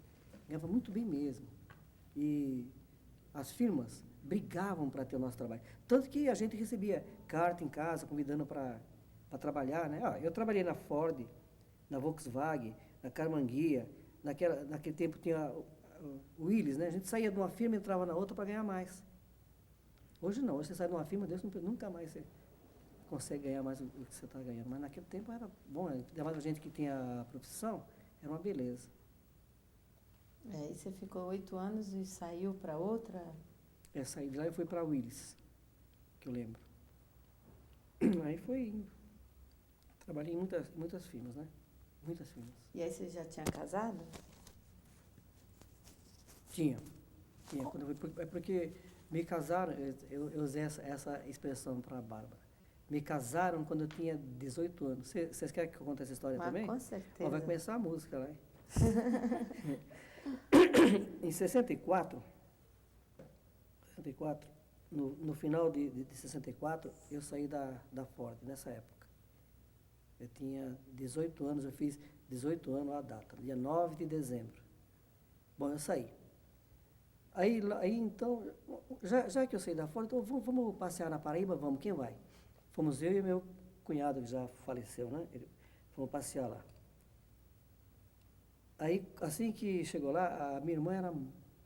Ganhava muito bem mesmo. E as firmas brigavam para ter o nosso trabalho. Tanto que a gente recebia carta em casa, convidando para trabalhar, né? Eu trabalhei na Ford, na Volkswagen, na Carmanguia, naquele tempo tinha o Willys, né? A gente saía de uma firma e entrava na outra para ganhar mais. Hoje não, hoje você sai de uma firma, Deus nunca mais você consegue ganhar mais o que você está ganhando. Mas naquele tempo era bom, ainda mais a gente que tinha a profissão, era uma beleza. E você ficou 8 anos e saiu para outra? Saí de lá e fui para a Willys, que eu lembro. Aí foi indo. Trabalhei em muitas firmas, né? Muitas firmas. E aí você já tinha casado? Tinha. Quando é porque me casaram, eu usei essa expressão para a Bárbara. Me casaram quando eu tinha 18 anos. Vocês querem que eu conte essa história também? Com certeza. Vai começar a música lá. Em 64, no final de 64, eu saí da Ford, nessa época. Eu tinha 18 anos, eu fiz 18 anos a data, dia 9 de dezembro. Bom, eu saí. Aí então, já que eu saí da Ford, então vamos passear na Paraíba? Vamos, quem vai? Fomos eu e meu cunhado, que já faleceu, né? Fomos passear lá. Aí, assim que chegou lá, a minha irmã era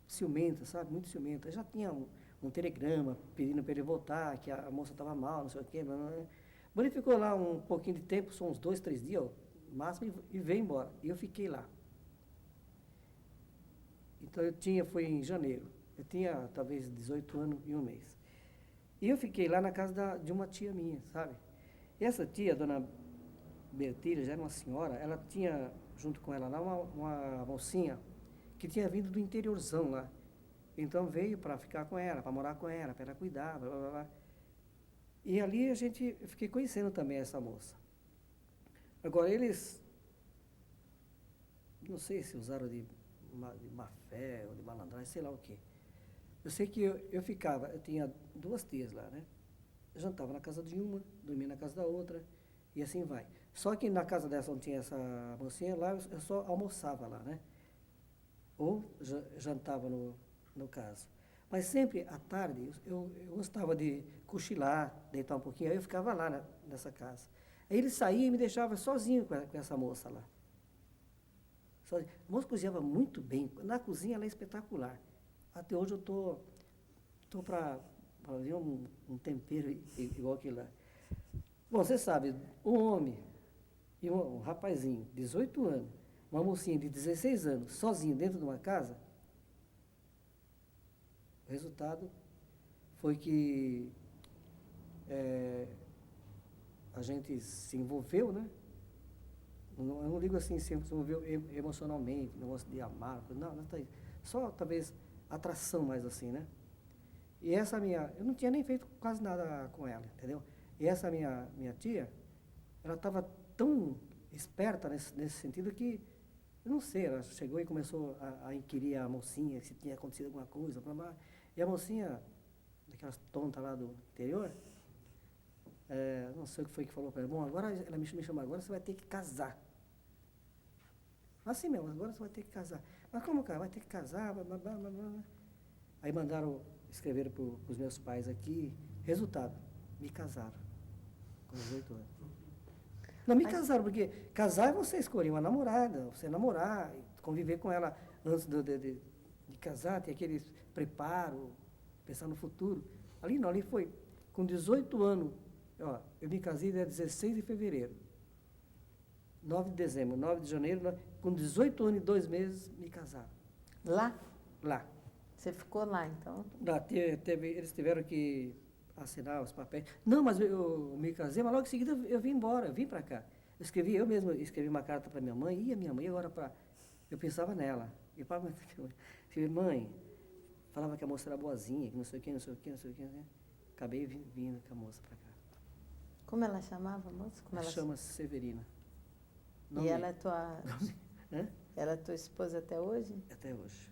ciumenta, sabe? Muito ciumenta. Já tinha um telegrama pedindo para ele voltar, que a moça estava mal, não sei o quê. Blá, blá, blá. Bom, ele ficou lá um pouquinho de tempo, só uns 2, 3 dias, no máximo, e veio embora. E eu fiquei lá. Então, foi em janeiro. Eu tinha, talvez, 18 anos e um mês. E eu fiquei lá na casa de uma tia minha, sabe? E essa tia, dona Bertilha, já era uma senhora, ela tinha, junto com ela lá, uma mocinha que tinha vindo do interiorzão lá. Então veio para ficar com ela, para morar com ela, para ela cuidar, blá, blá, blá. E ali eu fiquei conhecendo também essa moça. Agora eles, não sei se usaram de má fé ou de malandragem, sei lá o quê. Eu sei que eu tinha 2 tias lá, né? Eu jantava na casa de uma, dormia na casa da outra, e assim vai. Só que na casa dessa onde tinha essa mocinha, lá eu só almoçava lá, né? Ou jantava no caso. Mas sempre à tarde eu gostava de cochilar, deitar um pouquinho, aí eu ficava lá nessa casa. Aí ele saía e me deixava sozinho com essa moça lá. Sozinho. A moça cozinhava muito bem, na cozinha ela é espetacular. Até hoje eu tô para ver um tempero igual aquele lá. Bom, você sabe, um homem e um rapazinho, 18 anos, uma mocinha de 16 anos, sozinho dentro de uma casa, o resultado foi que a gente se envolveu, né? Eu não digo assim, se envolveu emocionalmente, negócio de amar, não tá aí. Só talvez atração mais assim, né? E essa eu não tinha nem feito quase nada com ela, entendeu? E essa minha tia, ela estava tão esperta nesse sentido que, eu não sei, ela chegou e começou a inquirir a mocinha se tinha acontecido alguma coisa, blá, blá. E a mocinha, daquelas tontas lá do interior, não sei o que foi que falou para ela, bom, agora ela me chamou, agora você vai ter que casar. Assim mesmo, agora você vai ter que casar. Mas como, cara? Vai ter que casar, blá, blá, blá, blá, blá. Aí escreveram para os meus pais aqui, resultado, me casaram, com 18 anos. Não me casaram, porque casar é você escolher uma namorada, você namorar, conviver com ela antes de casar, ter aquele preparo, pensar no futuro. Ali não, ali foi com 18 anos, ó, eu me casei dia 16 de fevereiro, 9 de dezembro, 9 de janeiro, com 18 anos e 2 meses, me casaram. Lá? Lá. Você ficou lá, então? Lá eles tiveram que assinar os papéis. Não, mas eu me casei, mas logo em seguida eu vim embora, eu vim para cá. Eu mesmo escrevi uma carta para minha mãe, e a minha mãe agora para... Eu pensava nela. Eu falava, mãe, falava que a moça era boazinha, que não sei o que, não sei o que, não sei o que. Né? Acabei vindo com a moça para cá. Como ela chamava, moça? Como Ela ela chama-se Severina. E ela é tua... Hã? Ela é tua esposa até hoje? Até hoje.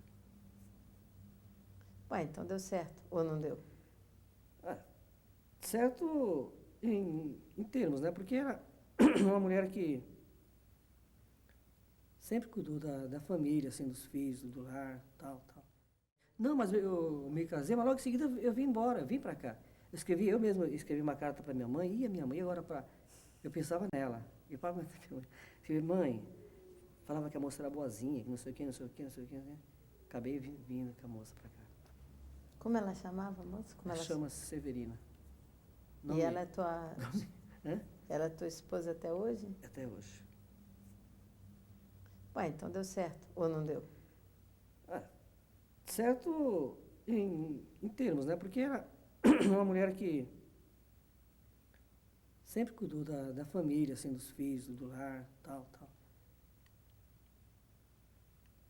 Ué, então deu certo, ou não deu? Certo em termos, né? Porque era uma mulher que sempre cuidou da família, assim, dos filhos, do lar, tal. Não, mas eu me casei, mas logo em seguida eu vim embora, vim para cá. Eu mesmo escrevi uma carta para minha mãe, e a minha mãe agora para... Eu pensava nela. Eu falava, mãe, falava que a moça era boazinha, que não sei o que, não sei o que, não sei o que. Né? Acabei vindo com a moça para cá. Como ela chamava, moça? Como Ela ela chama-se Severina. E ela é tua... Hã? Ela é tua esposa até hoje? Até hoje. Ué, então deu certo, ou não deu? Certo em termos, né? Porque era uma mulher que sempre cuidou da família, assim, dos filhos, do lar, tal.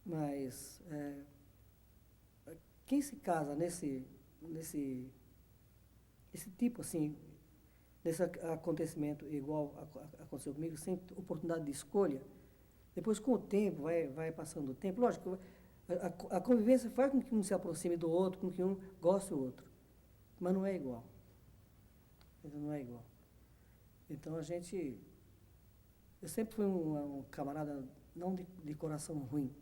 Mas quem se casa nesse tipo, assim, nesse acontecimento igual aconteceu comigo, sem oportunidade de escolha, depois com o tempo, vai passando o tempo, lógico, a convivência faz com que um se aproxime do outro, com que um goste do outro, mas não é igual. Não é igual. Então eu sempre fui um camarada não de coração ruim.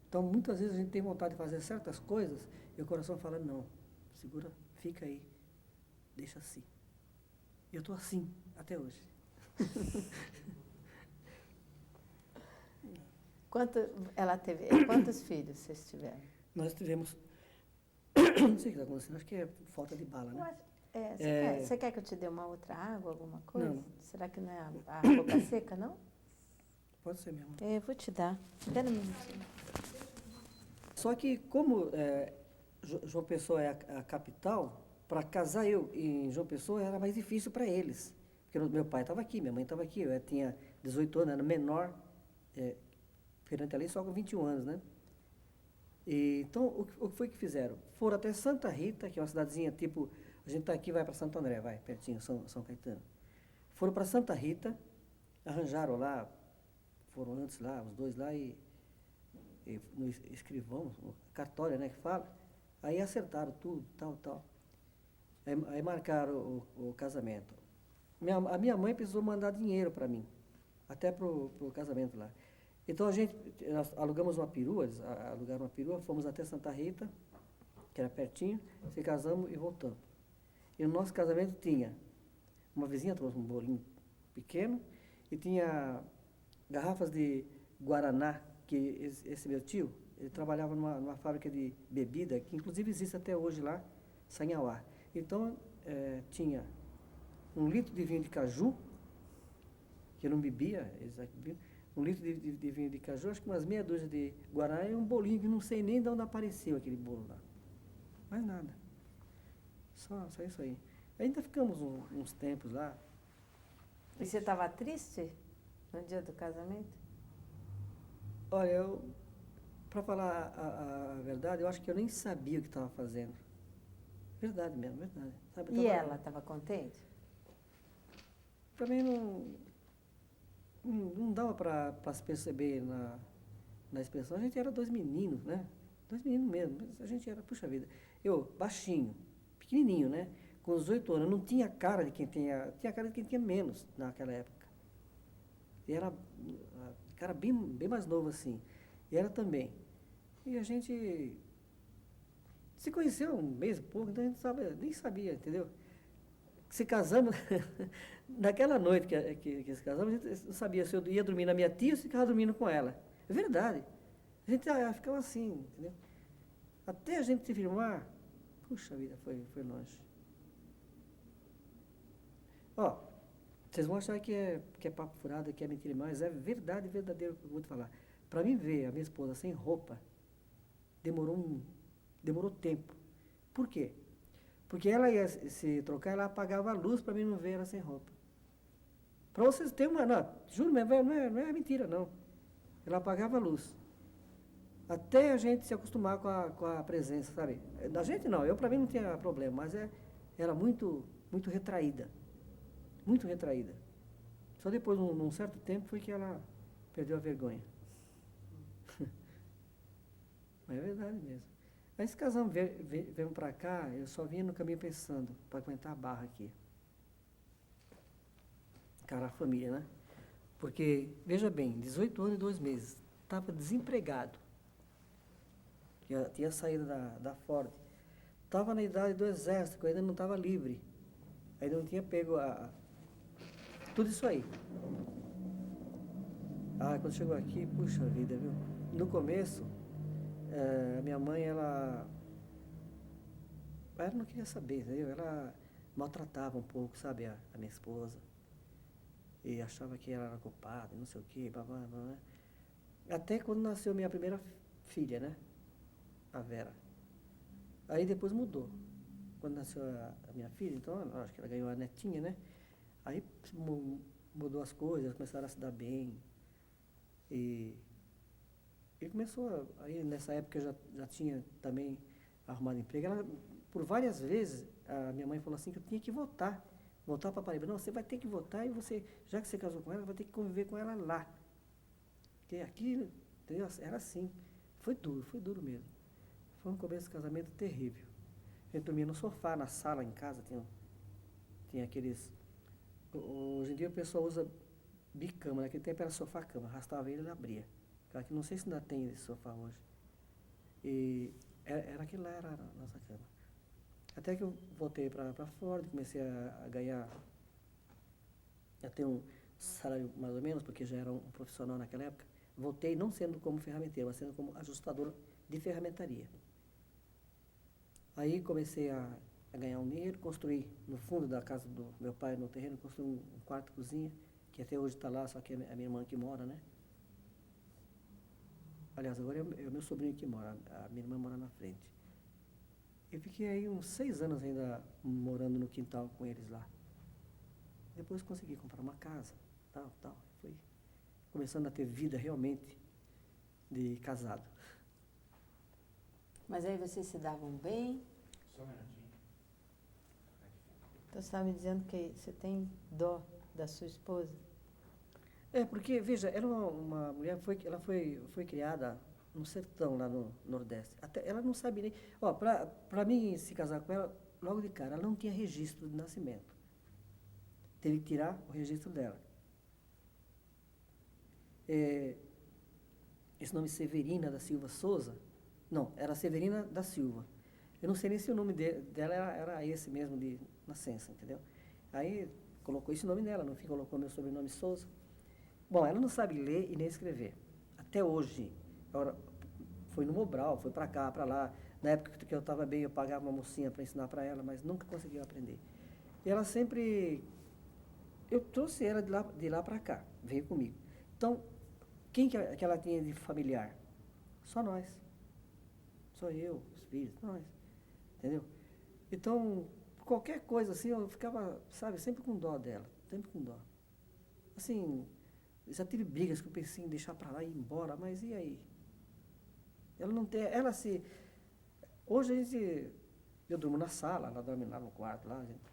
Então muitas vezes a gente tem vontade de fazer certas coisas e o coração fala, não, segura, fica aí, deixa assim. E eu estou assim até hoje. Quantos filhos vocês tiveram? Nós tivemos, não sei o que está acontecendo, acho que é falta de bala, né? Você quer que eu te dê uma outra água, alguma coisa? Não. Será que não é a boca seca, não? Pode ser mesmo. Eu vou te dar. Espera um minutinho. Só que como João Pessoa é a capital, para casar eu em João Pessoa era mais difícil para eles. Porque meu pai estava aqui, minha mãe estava aqui, eu tinha 18 anos, era menor, perante a lei, só com 21 anos, né? Então, o que foi que fizeram? Foram até Santa Rita, que é uma cidadezinha tipo, a gente está aqui, vai para Santo André, vai, pertinho, São Caetano. Foram para Santa Rita, arranjaram lá, foram antes lá, os dois lá, e no escrivão, cartório, né, que fala, aí acertaram tudo, tal. Aí marcaram o casamento. A minha mãe precisou mandar dinheiro para mim, até para o casamento lá. Então nós alugamos uma perua, eles alugaram uma perua, fomos até Santa Rita, que era pertinho, se casamos e voltamos. E o nosso casamento tinha, uma vizinha trouxe um bolinho pequeno, e tinha garrafas de Guaraná, que esse meu tio, ele trabalhava numa fábrica de bebida, que inclusive existe até hoje lá, Sanhauá. Então, tinha 1 litro de vinho de caju, que eu não bebia, eles bebiam, 1 litro de vinho de caju, acho que umas meia dúzia de Guaraná e um bolinho que não sei nem de onde apareceu aquele bolo lá. Mais nada. Só isso aí. Ainda ficamos uns tempos lá. E você estava triste no dia do casamento? Olha, para falar a verdade, eu acho que eu nem sabia o que estava fazendo. Verdade mesmo, verdade. Sabe, E ela estava contente? Também não dava para se perceber na expressão. A gente era 2 meninos, né? 2 meninos mesmo. Mas a gente era, puxa vida. Eu, baixinho, pequenininho, né? Com 18 anos, não tinha cara de quem tinha cara de quem tinha menos naquela época. E era cara bem mais novo assim. E ela também. E a gente se conheceu um mês e pouco, então a gente nem sabia, entendeu? Se casamos Naquela noite que se casamos, a gente não sabia se eu ia dormir na minha tia ou se ficava dormindo com ela. É verdade. A gente ficava assim, entendeu? Até a gente se firmar, puxa vida, foi longe. Ó, vocês vão achar que é papo furado, que é mentira, mas é verdade, verdadeiro que eu vou te falar. Para mim ver a minha esposa sem roupa, demorou tempo. Por quê? Porque ela ia se trocar, ela apagava a luz para mim não ver ela sem roupa. Para vocês terem uma... Não, juro mesmo, não é mentira, não. Ela apagava a luz. Até a gente se acostumar com a presença, sabe? Da gente não, eu para mim não tinha problema, mas era muito retraída. Muito retraída. Só depois, num certo tempo, foi que ela perdeu a vergonha. Mas é verdade mesmo. Aí se casamos, viemos para cá, eu só vinha no caminho pensando, para aguentar a barra aqui. Cara, a família, né? Porque, veja bem, 18 anos e 2 meses, estava desempregado. Tinha saído da Ford. Estava na idade do exército, ainda não estava livre. Ainda não tinha pego tudo isso aí. Quando chegou aqui, puxa vida, viu? No começo, a minha mãe, ela não queria saber, entendeu? Ela maltratava um pouco, sabe, a minha esposa. E achava que ela era culpada, não sei o quê, blá, blá, blá. Até quando nasceu minha primeira filha, né? A Vera. Aí depois mudou. Quando nasceu a minha filha, então, acho que ela ganhou a netinha, né? Aí mudou as coisas, começaram a se dar bem. E começou, aí nessa época eu já tinha também arrumado emprego. Ela, por várias vezes, a minha mãe falou assim que eu tinha que voltar para Paraíba. Não, você vai ter que voltar e você, já que você casou com ela, vai ter que conviver com ela lá. Porque aqui, entendeu? Era assim. Foi duro mesmo. Foi um começo de casamento terrível. A gente dormia no sofá, na sala, em casa, tinha aqueles... Hoje em dia o pessoal usa bicama, naquele tempo era sofá-cama, arrastava ele e abria. Aqui, não sei se ainda tem esse sofá hoje. E era aquilo lá, era a nossa cama. Até que eu voltei para Ford, comecei a ganhar, a ter um salário mais ou menos, porque já era um profissional naquela época. Voltei não sendo como ferramenteiro, mas sendo como ajustador de ferramentaria. Aí comecei a ganhar um dinheiro, construí no fundo da casa do meu pai, no terreno, construí um quarto cozinha, que até hoje está lá, só que é a minha irmã que mora, né? Aliás, agora é o meu sobrinho que mora, a minha irmã mora na frente. Eu fiquei aí uns 6 anos ainda morando no quintal com eles lá. Depois consegui comprar uma casa, tal. Fui começando a ter vida realmente de casado. Mas aí vocês se davam bem? Só um minutinho. Então você estava me dizendo que você tem dó da sua esposa? Porque, veja, ela é uma mulher, ela foi criada no sertão, lá no Nordeste. Até ela não sabe nem... Para mim se casar com ela, logo de cara, ela não tinha registro de nascimento. Teve que tirar o registro dela. Esse nome Severina da Silva Souza, não, era Severina da Silva. Eu não sei nem se o nome dela era esse mesmo de nascença, entendeu? Aí colocou esse nome nela, no fim colocou meu sobrenome Souza. Bom, ela não sabe ler e nem escrever. Até hoje. Agora, foi no Mobral, foi para cá, para lá. Na época que eu estava bem, eu pagava uma mocinha para ensinar para ela, mas nunca conseguiu aprender. E ela sempre... Eu trouxe ela de lá para cá, veio comigo. Então, quem que ela tinha de familiar? Só nós. Só eu, os filhos, nós. Entendeu? Então, qualquer coisa assim, eu ficava, sabe, sempre com dó dela. Sempre com dó. Assim, já tive brigas que eu pensei em deixar para lá e ir embora, mas e aí? Ela não tem, ela se... Hoje eu durmo na sala, ela dorme lá no quarto, lá, a gente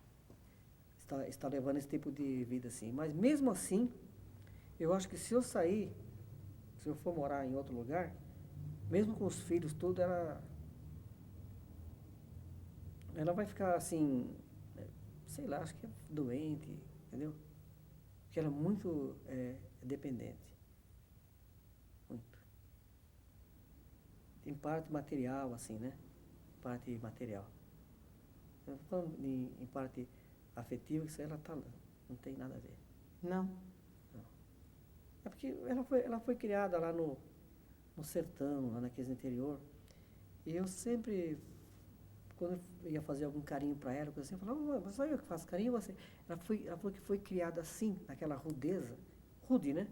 está levando esse tipo de vida assim. Mas mesmo assim, eu acho que se eu sair, se eu for morar em outro lugar, mesmo com os filhos, tudo, ela vai ficar assim, sei lá, acho que é doente, entendeu? Porque ela é muito dependente. Muito. Tem parte material, assim, né? Parte material. Falando em parte afetiva, isso aí ela está Não tem nada a ver. Não? É porque ela foi criada lá no sertão, lá naquele interior. E eu sempre, quando eu ia fazer algum carinho para ela, coisa assim, eu falava, mas só eu que faço carinho, você. Ela falou que foi criada assim, naquela rudeza. Rude, né?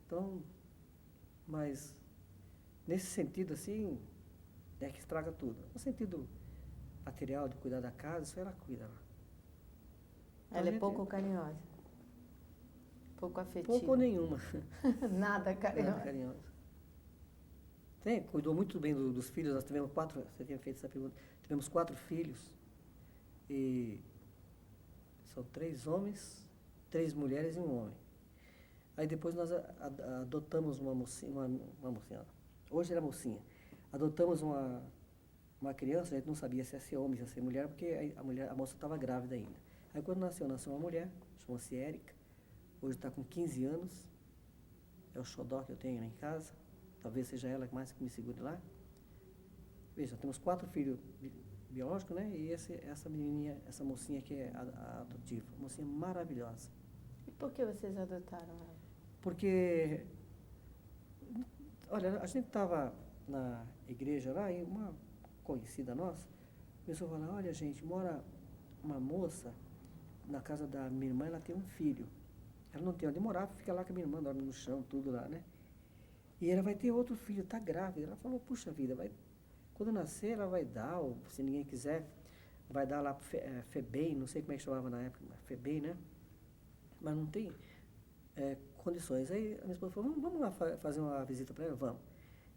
Então, mas nesse sentido assim, é que estraga tudo. No sentido material, de cuidar da casa, isso ela cuida lá. Então, Ela é gente, pouco carinhosa? Pouco afetiva? pouco ou nenhuma. Nada carinhosa. Nada carinhosa. Cuidou muito bem dos filhos. Nós tivemos 4, você tinha feito essa pergunta, tivemos 4 filhos, e são 3 homens, 3 mulheres e 1 homem. Aí depois nós adotamos uma mocinha, hoje era mocinha, adotamos uma criança, a gente não sabia se ia ser homem, se ia ser mulher, porque a moça estava grávida ainda. Aí quando nasceu uma mulher, chama-se Érica, hoje está com 15 anos, é o xodó que eu tenho lá em casa. Talvez seja ela mais que me segure lá. Veja, temos 4 filhos biológicos, né? E essa menininha, essa mocinha que é a adotiva. Mocinha maravilhosa. E por que vocês adotaram ela? Porque, olha, a gente estava na igreja lá e uma conhecida nossa começou a falar, olha gente, mora uma moça na casa da minha irmã, ela tem um filho. Ela não tem onde morar, fica lá com a minha irmã, dorme no chão, tudo lá, né? E ela vai ter outro filho, está grávida. Ela falou, puxa vida, quando nascer ela vai dar, ou se ninguém quiser, vai dar lá para FEBEM, não sei como é que chamava na época, FEBEM, né? Mas não tem condições. Aí a minha esposa falou, vamos lá fazer uma visita para ela? Vamos.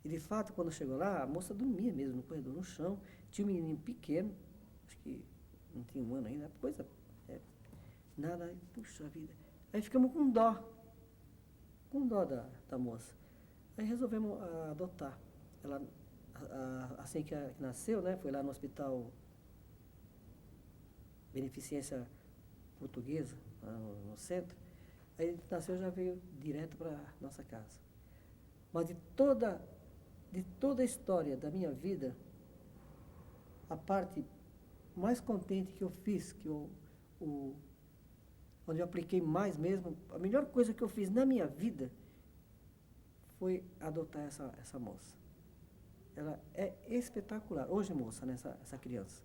E de fato, quando chegou lá, a moça dormia mesmo no corredor, no chão. Tinha um menininho pequeno, acho que não tinha 1 ano ainda, coisa, nada, puxa vida. Aí ficamos com dó da moça. Aí resolvemos adotar. Ela, assim que nasceu, né, foi lá no hospital Beneficência Portuguesa, lá no centro. Aí nasceu, já veio direto para nossa casa. Mas de toda a história da minha vida, a parte mais contente que eu fiz, onde eu apliquei mais mesmo, a melhor coisa que eu fiz na minha vida foi adotar essa moça. Ela é espetacular. Hoje, moça, né, essa criança.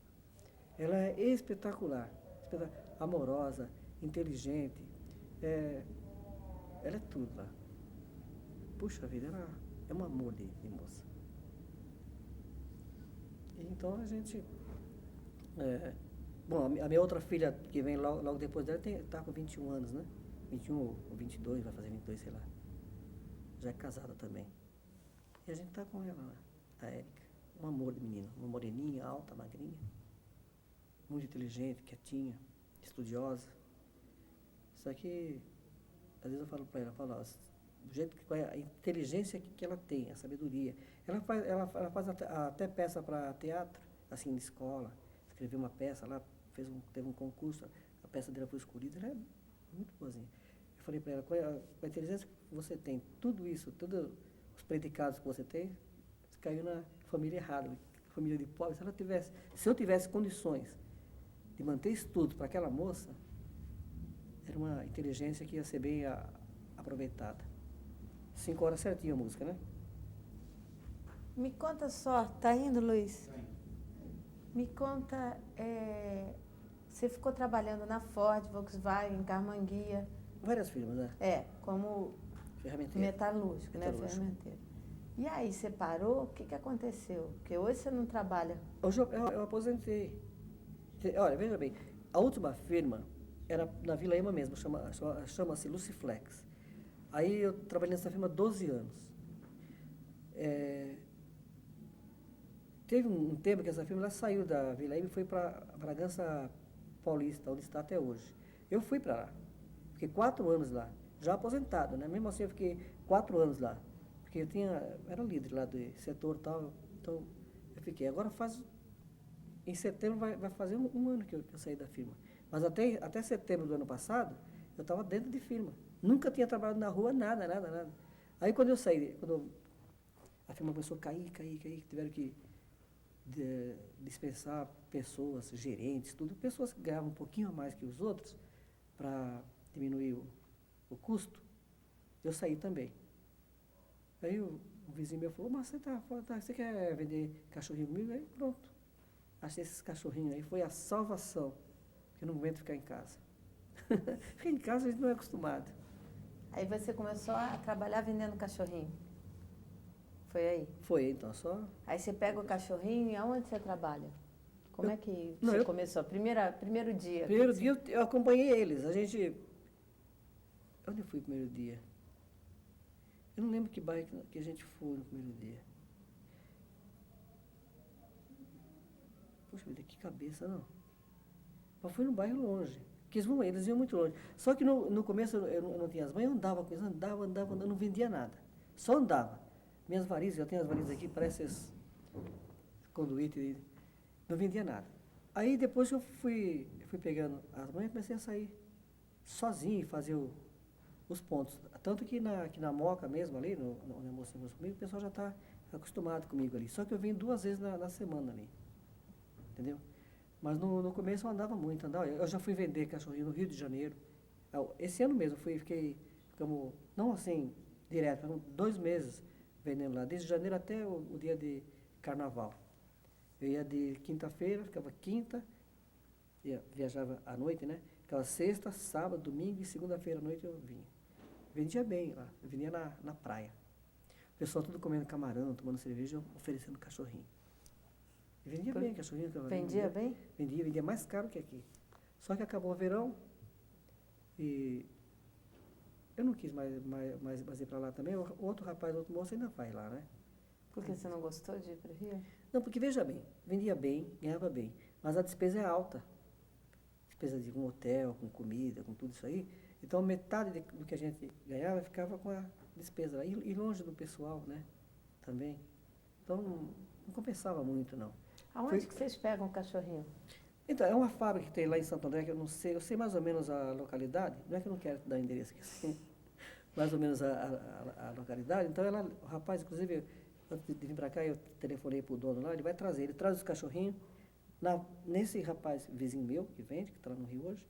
Ela é espetacular. Amorosa, inteligente. Ela é tudo lá. Puxa vida, ela é um amor de moça. E então a gente... bom, a minha outra filha, que vem logo depois dela, está com 21 anos, né? 21 ou 22, vai fazer 22, sei lá. Já é casada também. E a gente está com ela lá, a Érica. Um amor de menina. Uma moreninha, alta, magrinha. Muito inteligente, quietinha, estudiosa. Só que, às vezes eu falo para ela, do jeito que a inteligência que ela tem, a sabedoria. Ela faz até peça para teatro, assim, de escola. Escreveu uma peça lá, teve um concurso, a peça dela foi escolhida, ela é muito boazinha. Eu falei para ela, com a inteligência que você tem, tudo isso, todos os predicados que você tem, você caiu na família errada, família de pobre. Se eu tivesse condições de manter estudo para aquela moça, era uma inteligência que ia ser bem aproveitada. 5 horas certinho a música, né? Me conta só, tá indo, Luiz? Me conta, você ficou trabalhando na Ford, Volkswagen, Carmanguia. Várias firmas, né? Como Ferramenteiro. metalúrgico, né? Ferramenteiro. E aí, você parou? O que aconteceu? Porque hoje você não trabalha. Hoje eu aposentei. Olha, veja bem, a última firma era na Vila Ema mesmo, chama-se Luciflex. Aí eu trabalhei nessa firma 12 anos. Teve um tempo que essa firma saiu da Vila Ema e foi para Bragança Paulista, onde está até hoje. Eu fui para lá. Fiquei 4 anos lá, já aposentado, né? Mesmo assim eu fiquei 4 anos lá. Porque eu era líder lá do setor e tal, então eu fiquei. Agora em setembro vai fazer um ano que eu saí da firma. Mas até setembro do ano passado, eu estava dentro de firma. Nunca tinha trabalhado na rua, nada. Aí quando eu saí, a firma começou a cair, tiveram que dispensar pessoas, gerentes, tudo, pessoas que ganhavam um pouquinho a mais que os outros, para diminuir o custo, eu saí também. Aí o vizinho meu falou, mas você quer vender cachorrinho comigo? Aí pronto. Achei esses cachorrinhos aí, foi a salvação. Eu não aguento ficar em casa. Ficar em casa a gente não é acostumado. Aí você começou a trabalhar vendendo cachorrinho. Foi aí? Foi, então, só... Aí você pega o cachorrinho e aonde você trabalha? Como é que Não, você começou? Primeiro dia? Primeiro dia eu acompanhei eles. A gente... Onde eu fui o primeiro dia? Eu não lembro que bairro que a gente foi no primeiro dia. Poxa vida, que cabeça, não. Mas foi num bairro longe. Porque eles iam muito longe. Só que no começo eu não tinha as mães, eu andava com eles, andava, não vendia nada. Só andava. Minhas varizes, eu tenho as varizes aqui, parece esses conduíte, não vendia nada. Aí depois que eu fui pegando as mães, comecei a sair sozinho e fazer os pontos. Tanto que na Moca mesmo ali, no almoço comigo, o pessoal já está acostumado comigo ali. Só que eu venho 2 vezes na semana ali. Entendeu? Mas no começo eu andava muito. Eu já fui vender cachorrinho no Rio de Janeiro. Esse ano mesmo, ficamos, não assim, direto, ficamos 2 meses vendendo lá, desde janeiro até o dia de carnaval. Eu ia de quinta-feira, ficava quinta, viajava à noite, né? Ficava sexta, sábado, domingo e segunda-feira à noite eu vinha. Vendia bem lá, eu vendia na praia. O pessoal tudo comendo camarão, tomando cerveja, eu oferecendo cachorrinho. E vendia bem cachorrinho. Vendia bem? Vendia mais caro que aqui. Só que acabou o verão e eu não quis mais ir para lá também. O outro moço ainda vai lá, né? Por que você não gostou de ir para o Rio? Não, porque veja bem, vendia bem, ganhava bem, mas a despesa é alta. Despesa de um hotel, com comida, com tudo isso aí. Então metade do que a gente ganhava ficava com a despesa lá. E longe do pessoal, né? Também. Então não compensava muito, não. Aonde que vocês pegam o cachorrinho? Então, é uma fábrica que tem lá em Santo André, que eu não sei, eu sei mais ou menos a localidade, não é que eu não quero te dar endereço aqui, assim, mais ou menos a localidade. Então, o rapaz, inclusive, antes de vir para cá, eu telefonei para o dono lá, ele traz os cachorrinhos, nesse rapaz vizinho meu, que vende, que está lá no Rio hoje,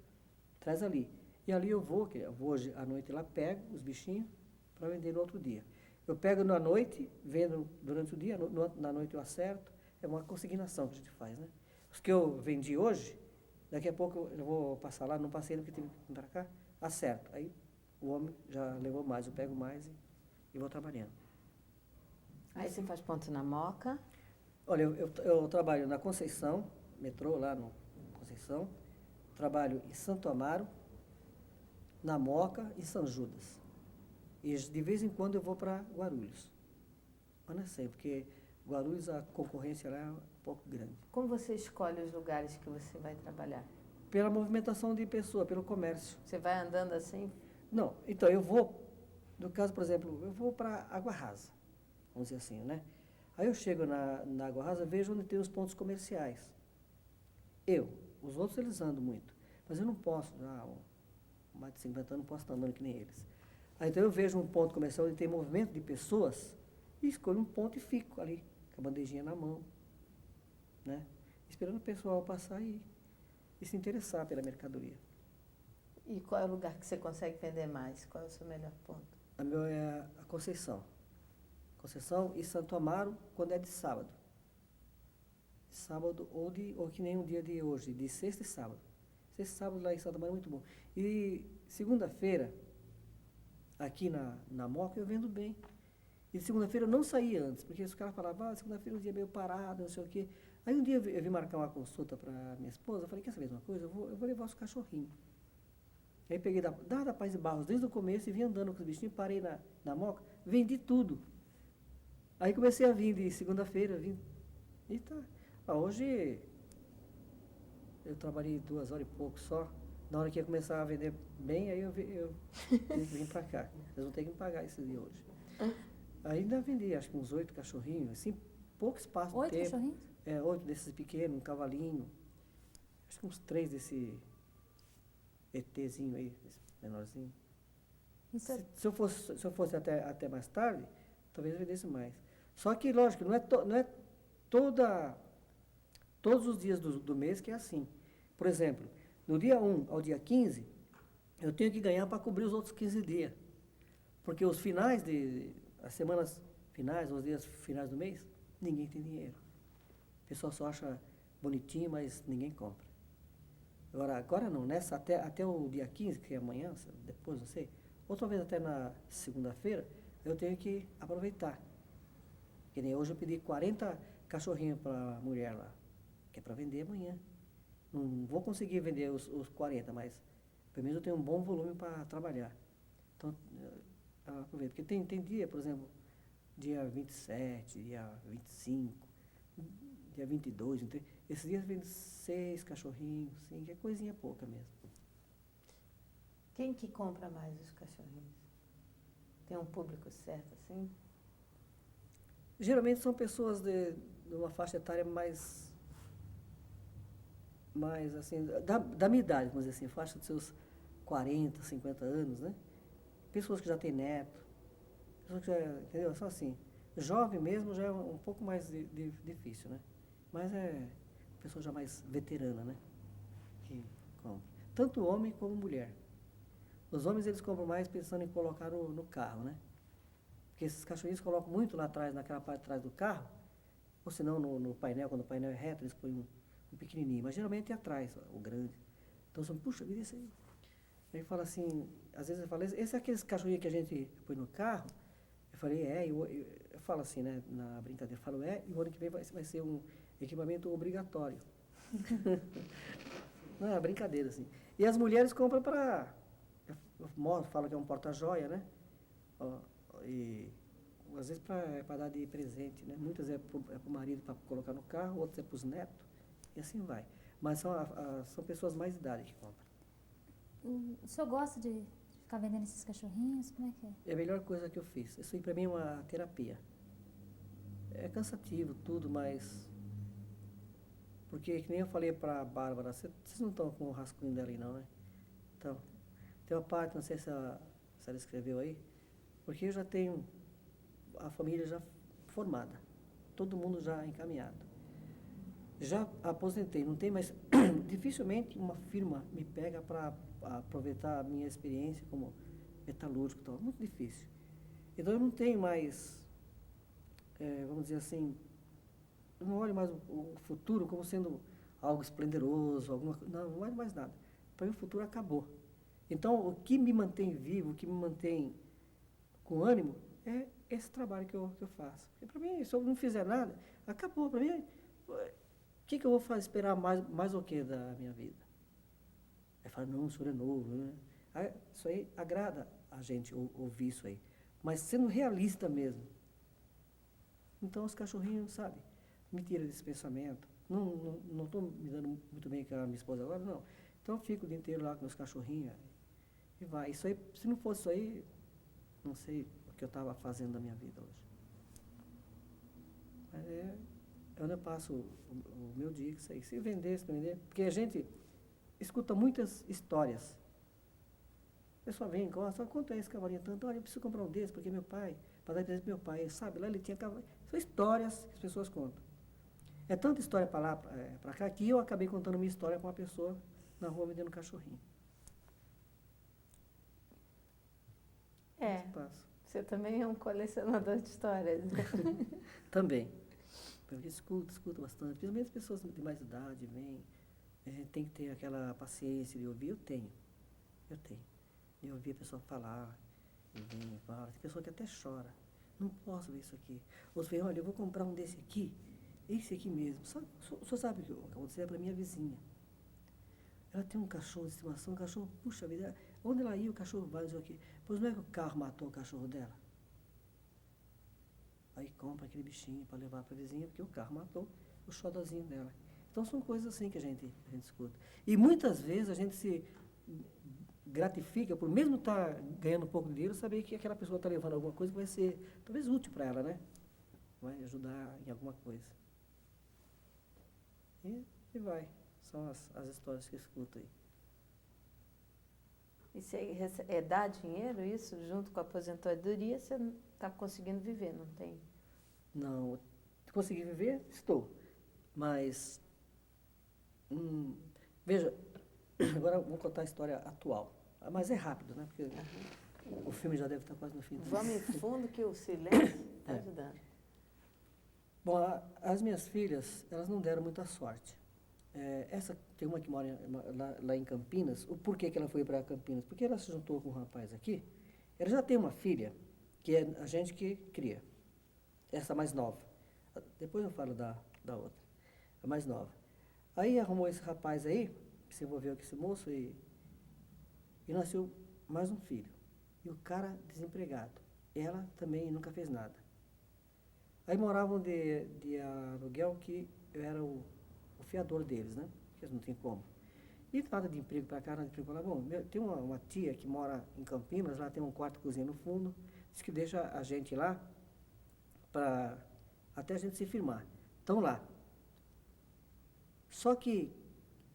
traz ali. E ali eu vou hoje à noite lá, pego os bichinhos para vender no outro dia. Eu pego na noite, vendo durante o dia, na noite eu acerto, é uma consignação que a gente faz, né? Os que eu vendi hoje, daqui a pouco eu vou passar lá, não passei no que tive que vir para cá, acerto. Aí o homem já levou mais, eu pego mais e vou trabalhando. Aí você faz ponto na Moca? Olha, eu trabalho na Conceição, metrô lá no Conceição, trabalho em Santo Amaro, na Moca e São Judas. E de vez em quando eu vou para Guarulhos. Mas não é sempre, porque Guarulhos a concorrência lá é um pouco grande. Como você escolhe os lugares que você vai trabalhar? Pela movimentação de pessoa, pelo comércio. Você vai andando assim? Não, então eu vou, no caso, por exemplo, eu vou para Água Rasa, vamos dizer assim, né? Aí eu chego na Água Rasa, vejo onde tem os pontos comerciais. Os outros eles andam muito, mas eu não posso, mais de 50 anos, não posso estar andando que nem eles. Aí, então eu vejo um ponto comercial onde tem movimento de pessoas e escolho um ponto e fico ali, com a bandejinha na mão, né? Esperando o pessoal passar e se interessar pela mercadoria. E qual é o lugar que você consegue vender mais? Qual é o seu melhor ponto? A meu é a Conceição. Conceição e Santo Amaro, quando é de sábado. Sábado ou que nem um dia de hoje, de sexta e sábado. Sexta e sábado lá em Santo Amaro é muito bom. E segunda-feira, aqui na Moca, eu vendo bem. E de segunda-feira eu não saí antes, porque os caras falavam, segunda-feira é um dia meio parado, não sei o quê. Aí um dia eu vim marcar uma consulta para minha esposa, eu falei, quer saber de uma coisa? Eu vou levar os cachorrinhos. Aí peguei da Paz de Barros desde o começo e vim andando com os bichinhos, parei na Moca, vendi tudo. Aí comecei a vir de segunda-feira, e tá. Hoje eu trabalhei 2 horas e pouco só. Na hora que ia começar a vender bem, aí eu vim para cá. Eles vão ter que me pagar esse dia hoje. Aí ainda vendi, acho que uns 8 cachorrinhos, assim, pouco espaço de 8 tempo. cachorrinhos? 8 desses pequenos, um cavalinho. Acho que uns 3 desse ETzinho aí, esse menorzinho. Isso é... Se eu fosse até mais tarde, talvez eu vendesse mais. Só que, lógico, não é todos os dias do mês que é assim. Por exemplo, no dia 1 ao dia 15, eu tenho que ganhar para cobrir os outros 15 dias. Porque os finais as semanas finais, os dias finais do mês, ninguém tem dinheiro. O pessoal só acha bonitinho, mas ninguém compra. Agora não, até o dia 15, que é amanhã, depois, não sei, ou talvez até na segunda-feira, eu tenho que aproveitar. Que nem hoje eu pedi 40 cachorrinhos para a mulher lá, que é para vender amanhã. Não vou conseguir vender os 40, mas pelo menos eu tenho um bom volume para trabalhar. Então, eu aproveito. Porque tem dia, por exemplo, dia 27, dia 25, dia 22, esses dias vende 6 cachorrinhos, 5, é coisinha pouca mesmo. Quem que compra mais os cachorrinhos? Tem um público certo, assim? Geralmente são pessoas de uma faixa etária mais assim, da minha idade, vamos dizer assim, faixa dos seus 40, 50 anos, né? Pessoas que já têm neto, pessoas que já, entendeu? Só assim, jovem mesmo já é um pouco mais difícil, né? Mas é pessoa já mais veterana, né? Que compra. Tanto homem como mulher. Os homens, eles compram mais pensando em colocar no carro, né? Porque esses cachorrinhos colocam muito lá atrás, naquela parte de trás do carro, ou senão no painel, quando o painel é reto, eles põem um pequenininho, mas geralmente é atrás, o grande. Então, você puxa, vira isso aí. Aí fala assim, às vezes eu falo, esse é aqueles cachorrinhos que a gente põe no carro? Eu falei, eu falo assim, né, na brincadeira, eu falo, e o ano que vem vai ser um equipamento obrigatório. Não, é brincadeira, assim. E as mulheres compram para, fala que é um porta-joia, né? E às vezes para dar de presente, né? Muitas é para o marido para colocar no carro, outras é para os netos, e assim vai. Mas são pessoas mais de idade que compram. O senhor gosta de ficar vendendo esses cachorrinhos? Como é que é? É a melhor coisa que eu fiz. Isso aí para mim é uma terapia. É cansativo tudo, mas... Porque, que nem eu falei para a Bárbara, vocês não estão com o rascunho dela aí não, né? Então, tem uma parte, não sei se ela escreveu aí, porque eu já tenho a família já formada, todo mundo já encaminhado. Já aposentei, não tem mais... Dificilmente uma firma me pega para aproveitar a minha experiência como metalúrgico e tal, muito difícil. Então eu não tenho mais, vamos dizer assim, eu não olho mais o futuro como sendo algo esplendoroso, não olho mais nada. Para mim o futuro acabou. Então o que me mantém vivo, o que me mantém com ânimo, é esse trabalho que eu faço. E para mim, se eu não fizer nada, acabou. Para mim, o que eu vou esperar mais o que da minha vida? Aí fala, não, o senhor é novo, né? Isso aí agrada a gente ouvir isso aí. Mas sendo realista mesmo. Então os cachorrinhos, sabe, me tiram desse pensamento. Não estou me dando muito bem com a minha esposa agora, não. Então eu fico o dia inteiro lá com meus cachorrinhos e vai. Isso aí, se não fosse isso aí, não sei o que eu estava fazendo da minha vida hoje. Mas é onde eu passo o meu dia, isso aí. Se vender, se não vender. Porque a gente escuta muitas histórias. A pessoa vem e gosta, quanto é esse cavalinho tanto? Olha, eu preciso comprar um desse, porque meu pai, para dar presente pro meu pai, sabe, lá ele tinha cavalo. São histórias que as pessoas contam. É tanta história para lá, para cá, que eu acabei contando minha história para uma pessoa na rua vendendo cachorrinho. Você também é um colecionador de histórias. Também. Eu escuto bastante. Principalmente as pessoas de mais idade vêm. A gente tem que ter aquela paciência de ouvir. Eu tenho. De ouvir a pessoa falar. E vem, fala. Tem pessoa que até chora. Não posso ver isso aqui. Outros falam, olha, eu vou comprar um desse aqui. Esse aqui mesmo. O senhor sabe o que aconteceu? É para minha vizinha. Ela tem um cachorro de estimação, um cachorro, puxa vida, onde ela ia, o cachorro vai, dizer aqui. Pois não é que o carro matou o cachorro dela? Aí compra aquele bichinho para levar para a vizinha, porque o carro matou o xodozinho dela. Então são coisas assim que a gente escuta. E muitas vezes a gente se gratifica, por mesmo estar ganhando um pouco de dinheiro, saber que aquela pessoa está levando alguma coisa que vai ser talvez útil para ela, né? Vai ajudar em alguma coisa. E vai. São as histórias que eu escuto aí. E você dá dinheiro isso? Junto com a aposentadoria, você não está conseguindo viver, não tem? Não. Consegui viver? Estou. Mas, veja, agora eu vou contar a história atual. Mas é rápido, né? Porque o filme já deve estar quase no fim. Vamos em fundo que o silêncio está É. ajudando. Bom, as minhas filhas, elas não deram muita sorte. Essa, tem uma que mora lá em Campinas. O porquê que ela foi para Campinas? Porque ela se juntou com um rapaz aqui. Ela já tem uma filha, que é a gente que cria. Essa mais nova. Depois eu falo da outra. A mais nova. Aí arrumou esse rapaz aí, que se envolveu com esse moço, e nasceu mais um filho. E o cara desempregado. Ela também nunca fez nada. Aí moravam de aluguel, que eu era o fiador deles, né? Porque eles não tinham como. E nada de emprego para cá, nada de emprego para lá. Bom, tem uma tia que mora em Campinas, lá tem um quarto e cozinha no fundo, diz que deixa a gente lá para até a gente se firmar. Estão lá. Só que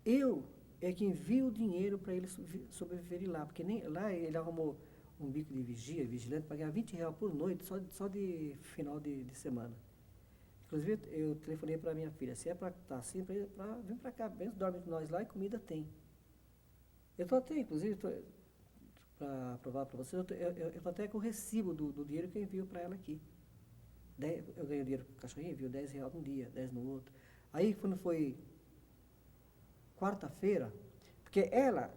eu é que envio o dinheiro para eles sobreviverem lá, porque nem lá ele arrumou um bico de vigilante, para ganhar R$20 por noite, só de final de semana. Inclusive, eu telefonei para minha filha, se é para estar assim, vem para cá, vem, dorme com nós lá e comida tem. Eu estou até, inclusive, para provar para vocês, eu estou até com o recibo do dinheiro que eu envio para ela aqui. Eu ganho dinheiro com o cachorrinho, envio R$10 num dia, 10 no outro. Aí, quando foi quarta-feira, porque ela,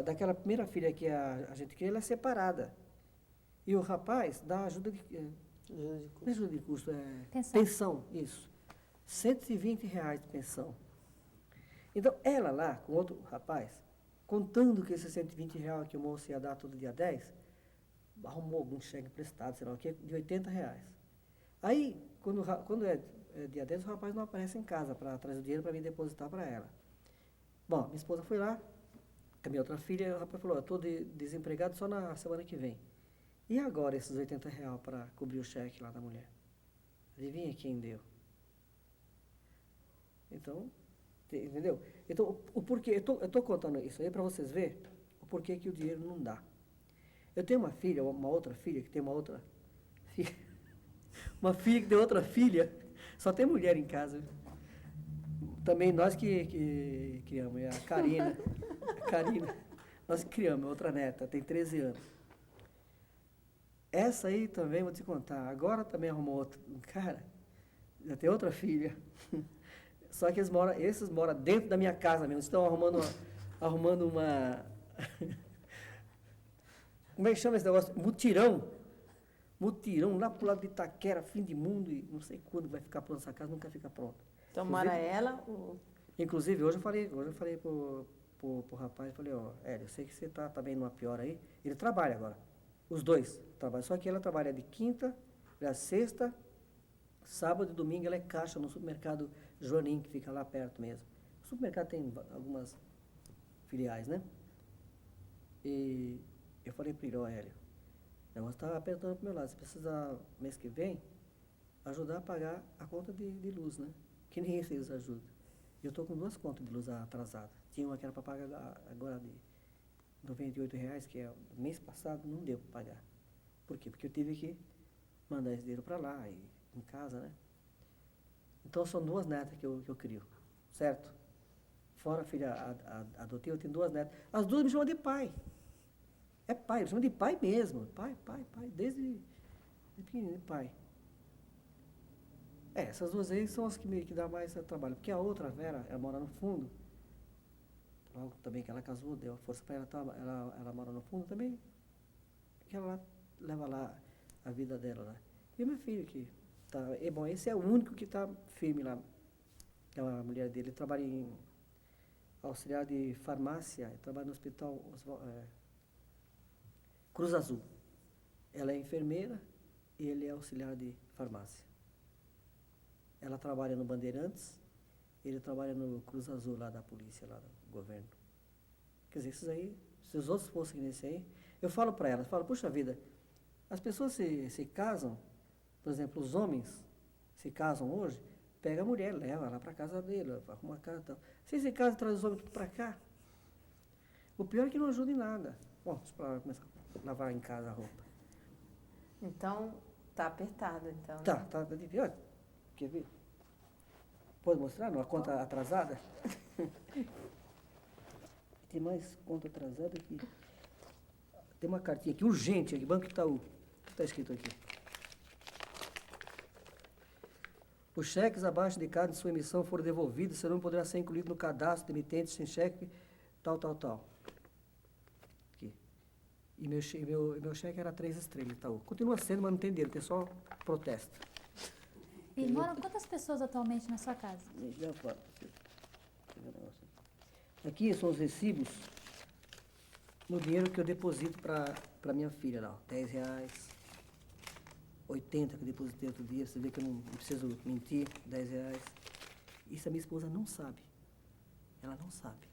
daquela primeira filha que a gente queria, ela é separada. E o rapaz dá ajuda de... Não é ajuda de custo, é pensão, isso. R$120 de pensão. Então, ela lá, com outro rapaz, contando que esses R$120 que o moço ia dar todo dia 10, arrumou algum cheque emprestado, sei lá o quê, de R$80. Aí, quando é dia 10, o rapaz não aparece em casa para trazer o dinheiro para mim depositar para ela. Bom, minha esposa foi lá, com a minha outra filha, o rapaz falou, estou desempregado só na semana que vem. E agora esses R$80 para cobrir o cheque lá da mulher? Adivinha quem deu? Então, entendeu? Então, o porquê, eu estou contando isso aí para vocês verem o porquê que o dinheiro não dá. Eu tenho uma filha, uma outra filha, que tem uma outra filha, uma filha que tem outra filha, só tem mulher em casa. Também nós que criamos, é a Karina. Nós que criamos, outra neta, tem 13 anos. Essa aí também, vou te contar, agora também arrumou outro. Cara, já tem outra filha. Só que esses moram dentro da minha casa mesmo, estão arrumando uma... Como é que chama esse negócio? Mutirão, lá pro lado de Itaquera, fim de mundo, e não sei quando vai ficar pronta essa casa, nunca fica pronta. Então mora ela? Inclusive, hoje eu falei pro rapaz, falei, Hélio, eu sei que você tá também numa pior aí. Ele trabalha agora. Os dois trabalham. Só que ela trabalha de quinta, sexta, sábado e domingo ela é caixa no supermercado Joanim, que fica lá perto mesmo. O supermercado tem algumas filiais, né? E eu falei para ele, Hélio, o negócio está apertando pro meu lado. Você precisa, mês que vem, ajudar a pagar a conta de luz, né? Que ninguém fez ajuda. Eu estou com 2 contas de luz atrasadas. Tinha uma que era para pagar agora de R$98, que é o mês passado, não deu para pagar. Por quê? Porque eu tive que mandar esse dinheiro para lá, e em casa, né? Então, são 2 netas que eu crio, certo? Fora a filha adotiva, eu tenho 2 netas. As 2 me chamam de pai. É pai, me chamam de pai mesmo. Pai, desde pequenininho, pai. Essas 2 aí são as que dá mais trabalho. Porque a outra, a Vera, ela mora no fundo. Logo também que ela casou, deu força para ela, ela mora no fundo também. Que ela leva lá a vida dela lá. E o meu filho que tá... bom, esse é o único que está firme lá. É a mulher dele, ele trabalha em auxiliar de farmácia, ele trabalha no hospital Cruz Azul. Ela é enfermeira e ele é auxiliar de farmácia. Ela trabalha no Bandeirantes, ele trabalha no Cruz Azul lá da polícia, lá do governo. Quer dizer, esses aí, se os outros fossem nesse aí, eu falo para elas, puxa vida, as pessoas se casam, por exemplo, os homens se casam hoje, pega a mulher, leva lá para casa dele, arruma a casa e tal. Se casam, traz os homens tudo para cá. O pior é que não ajuda em nada. Bom, para começar a lavar em casa a roupa. Então, tá apertado, então. Tá difícil. Olha, quer ver? Pode mostrar? Uma conta atrasada? Tem mais conta atrasada aqui. Tem uma cartinha aqui, urgente, aqui, Banco Itaú. O que está escrito aqui? Os cheques abaixo de cada de sua emissão foram devolvidos, seu nome poderá ser incluído no cadastro de emitentes sem cheque, tal. Aqui. E meu cheque era 3 estrelas, Itaú. Continua sendo, mas não tem dinheiro, tem só protesto. E moram quantas pessoas atualmente na sua casa? Já falo. Aqui são os recibos no dinheiro que eu deposito para minha filha lá, ó, R$10, 80 que eu depositei outro dia, você vê que eu não preciso mentir, R$10. Isso a minha esposa não sabe. Ela não sabe.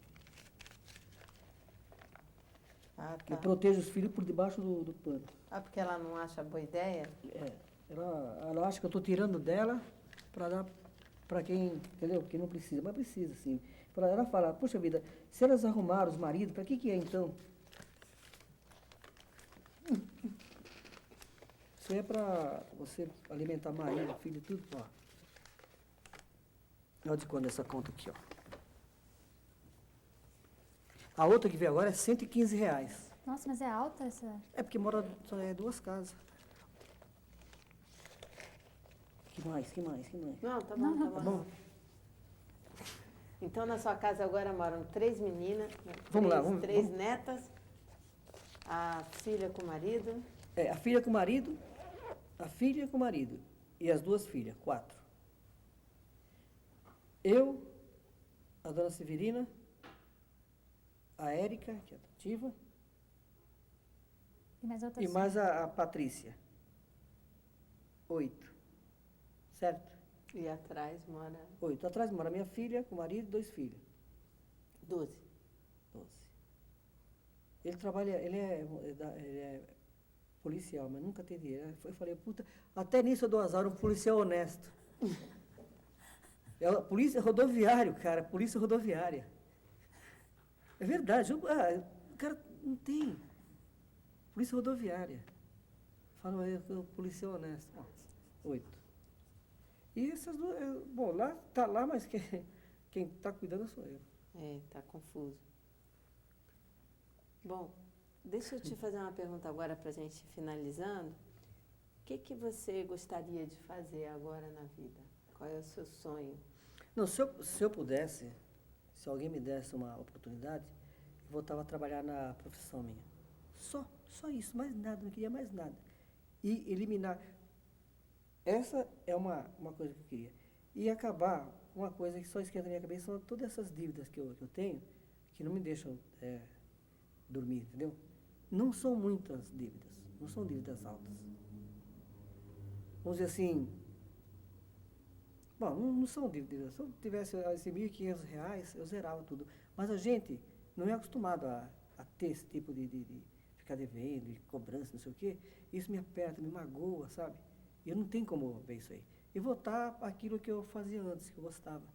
Ah, Eu tá. protejo os filhos por debaixo do pano. Ah, porque ela não acha boa ideia? Ela acha que eu estou tirando dela para dar para quem, entendeu? Quem não precisa, mas precisa, sim. Ela fala, poxa vida, se elas arrumaram os maridos, para que é então? Isso é para você alimentar marido, filho, tudo, ó. Olha de quando essa conta aqui, ó. A outra que veio agora é R$115. Nossa, mas é alta essa... É porque mora só 2 casas. Que mais? Não, tá bom, tá bom. Então, na sua casa agora moram 3 meninas, Vamos lá, 3 vamos. netas, a filha com o marido. A filha com o marido, e as 2 filhas, 4. Eu, a dona Severina, a Érica, que é ativa, E mais outras... e mais a Patrícia. 8. Certo? E atrás mora 8. Atrás mora minha filha, com o marido e 2 filhos. 12. 12. Ele trabalha, ele é policial, mas nunca teve dinheiro. Eu falei, puta, até nisso eu dou azar, um policial honesto. É a polícia rodoviária, cara, polícia rodoviária. É verdade, o cara não tem. Polícia rodoviária. Fala, eu policial honesto. 8. E essas 2, bom, lá tá lá, mas quem está cuidando sou eu. Tá confuso. Bom, deixa eu te fazer uma pergunta agora para a gente ir finalizando. O que você gostaria de fazer agora na vida? Qual é o seu sonho? Não, se eu pudesse, se alguém me desse uma oportunidade, eu voltava a trabalhar na profissão minha. Só isso, mais nada, não queria mais nada. E eliminar. Essa é uma coisa que eu queria. E acabar, uma coisa que só esquenta na minha cabeça, são todas essas dívidas que eu tenho, que não me deixam dormir, entendeu? Não são muitas dívidas, não são dívidas altas. Vamos dizer assim, bom, não são dívidas. Se eu tivesse esse R$1.500, eu zerava tudo. Mas a gente não é acostumado a ter esse tipo de ficar devendo, de cobrança, não sei o quê. Isso me aperta, me magoa, sabe? Eu não tenho como ver isso aí. E voltar aquilo que eu fazia antes, que eu gostava.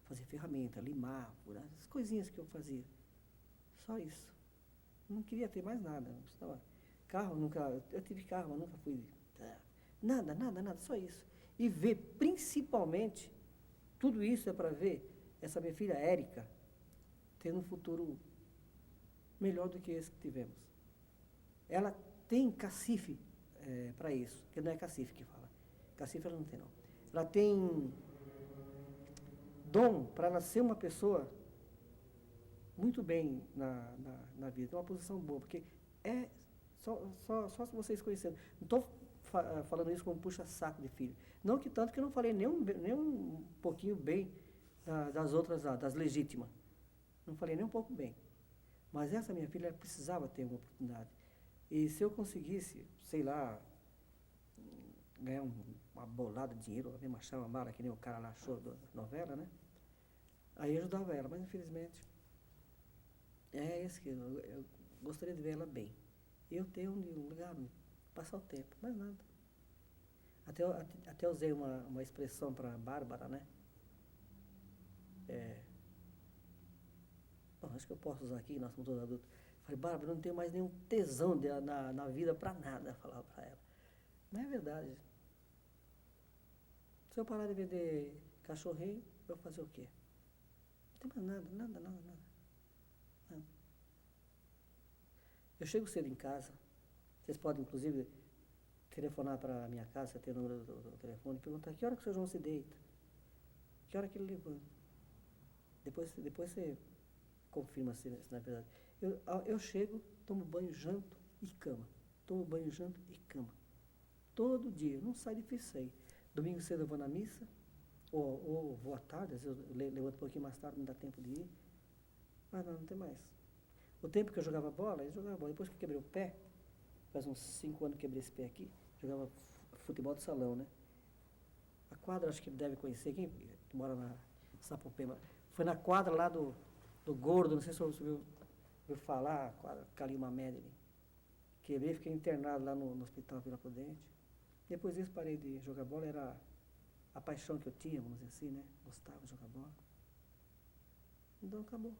Fazer ferramenta, limar, furar, as coisinhas que eu fazia. Só isso. Não queria ter mais nada. Carro, eu tive carro, mas nunca fui. Nada, só isso. E ver, principalmente, tudo isso é para ver essa minha filha Érica tendo um futuro melhor do que esse que tivemos. Ela tem cacife para isso, porque não é cacife que fala. Cacife ela não tem, não. Ela tem dom para ela ser uma pessoa muito bem na vida, tem uma posição boa, porque só se vocês conhecendo. Não estou falando isso como puxa-saco de filho. Não que tanto que eu não falei nem um pouquinho bem das outras, das legítimas. Não falei nem um pouco bem. Mas essa minha filha precisava ter uma oportunidade. E se eu conseguisse, sei lá, ganhar uma bolada de dinheiro, mesmo achar uma bala que nem o cara lá achou da novela, né? Aí eu ajudava ela, mas infelizmente é esse que eu gostaria de ver ela bem. Eu tenho um lugar, passar o tempo, mais nada. Até usei uma expressão para a Bárbara, né? Bom, acho que eu posso usar aqui, nós somos todos adultos. Falei, Bárbara, eu não tenho mais nenhum tesão na vida para nada, falava para ela. Mas é verdade. Se eu parar de vender cachorrinho, eu vou fazer o quê? Não tem mais nada. Eu chego cedo em casa, vocês podem, inclusive, telefonar para a minha casa, você tem o número do telefone, e perguntar que hora que o seu João se deita, que hora que ele levanta. Depois você confirma se não é verdade. Eu chego, tomo banho, janto e cama. Tomo banho, janto e cama. Todo dia, não sai difícil sair. Domingo cedo eu vou na missa, ou vou à tarde, às vezes eu levanto um pouquinho mais tarde, não dá tempo de ir. Mas não tem mais. O tempo que eu jogava bola, eu jogava bola. Depois que eu quebrei o pé, faz uns 5 anos que quebrei esse pé aqui, jogava futebol de salão, né? A quadra, acho que ele deve conhecer, quem mora na Sapopema. Foi na quadra lá do Gordo, não sei se você ouviu falar, a quadra Calima Medley. Quebrei, fiquei internado lá no Hospital Vila Prudente. Depois disso parei de jogar bola, era a paixão que eu tinha, vamos dizer assim, né? Gostava de jogar bola. Então acabou.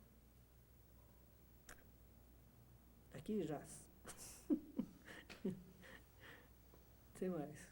Aqui jaz. Sem mais.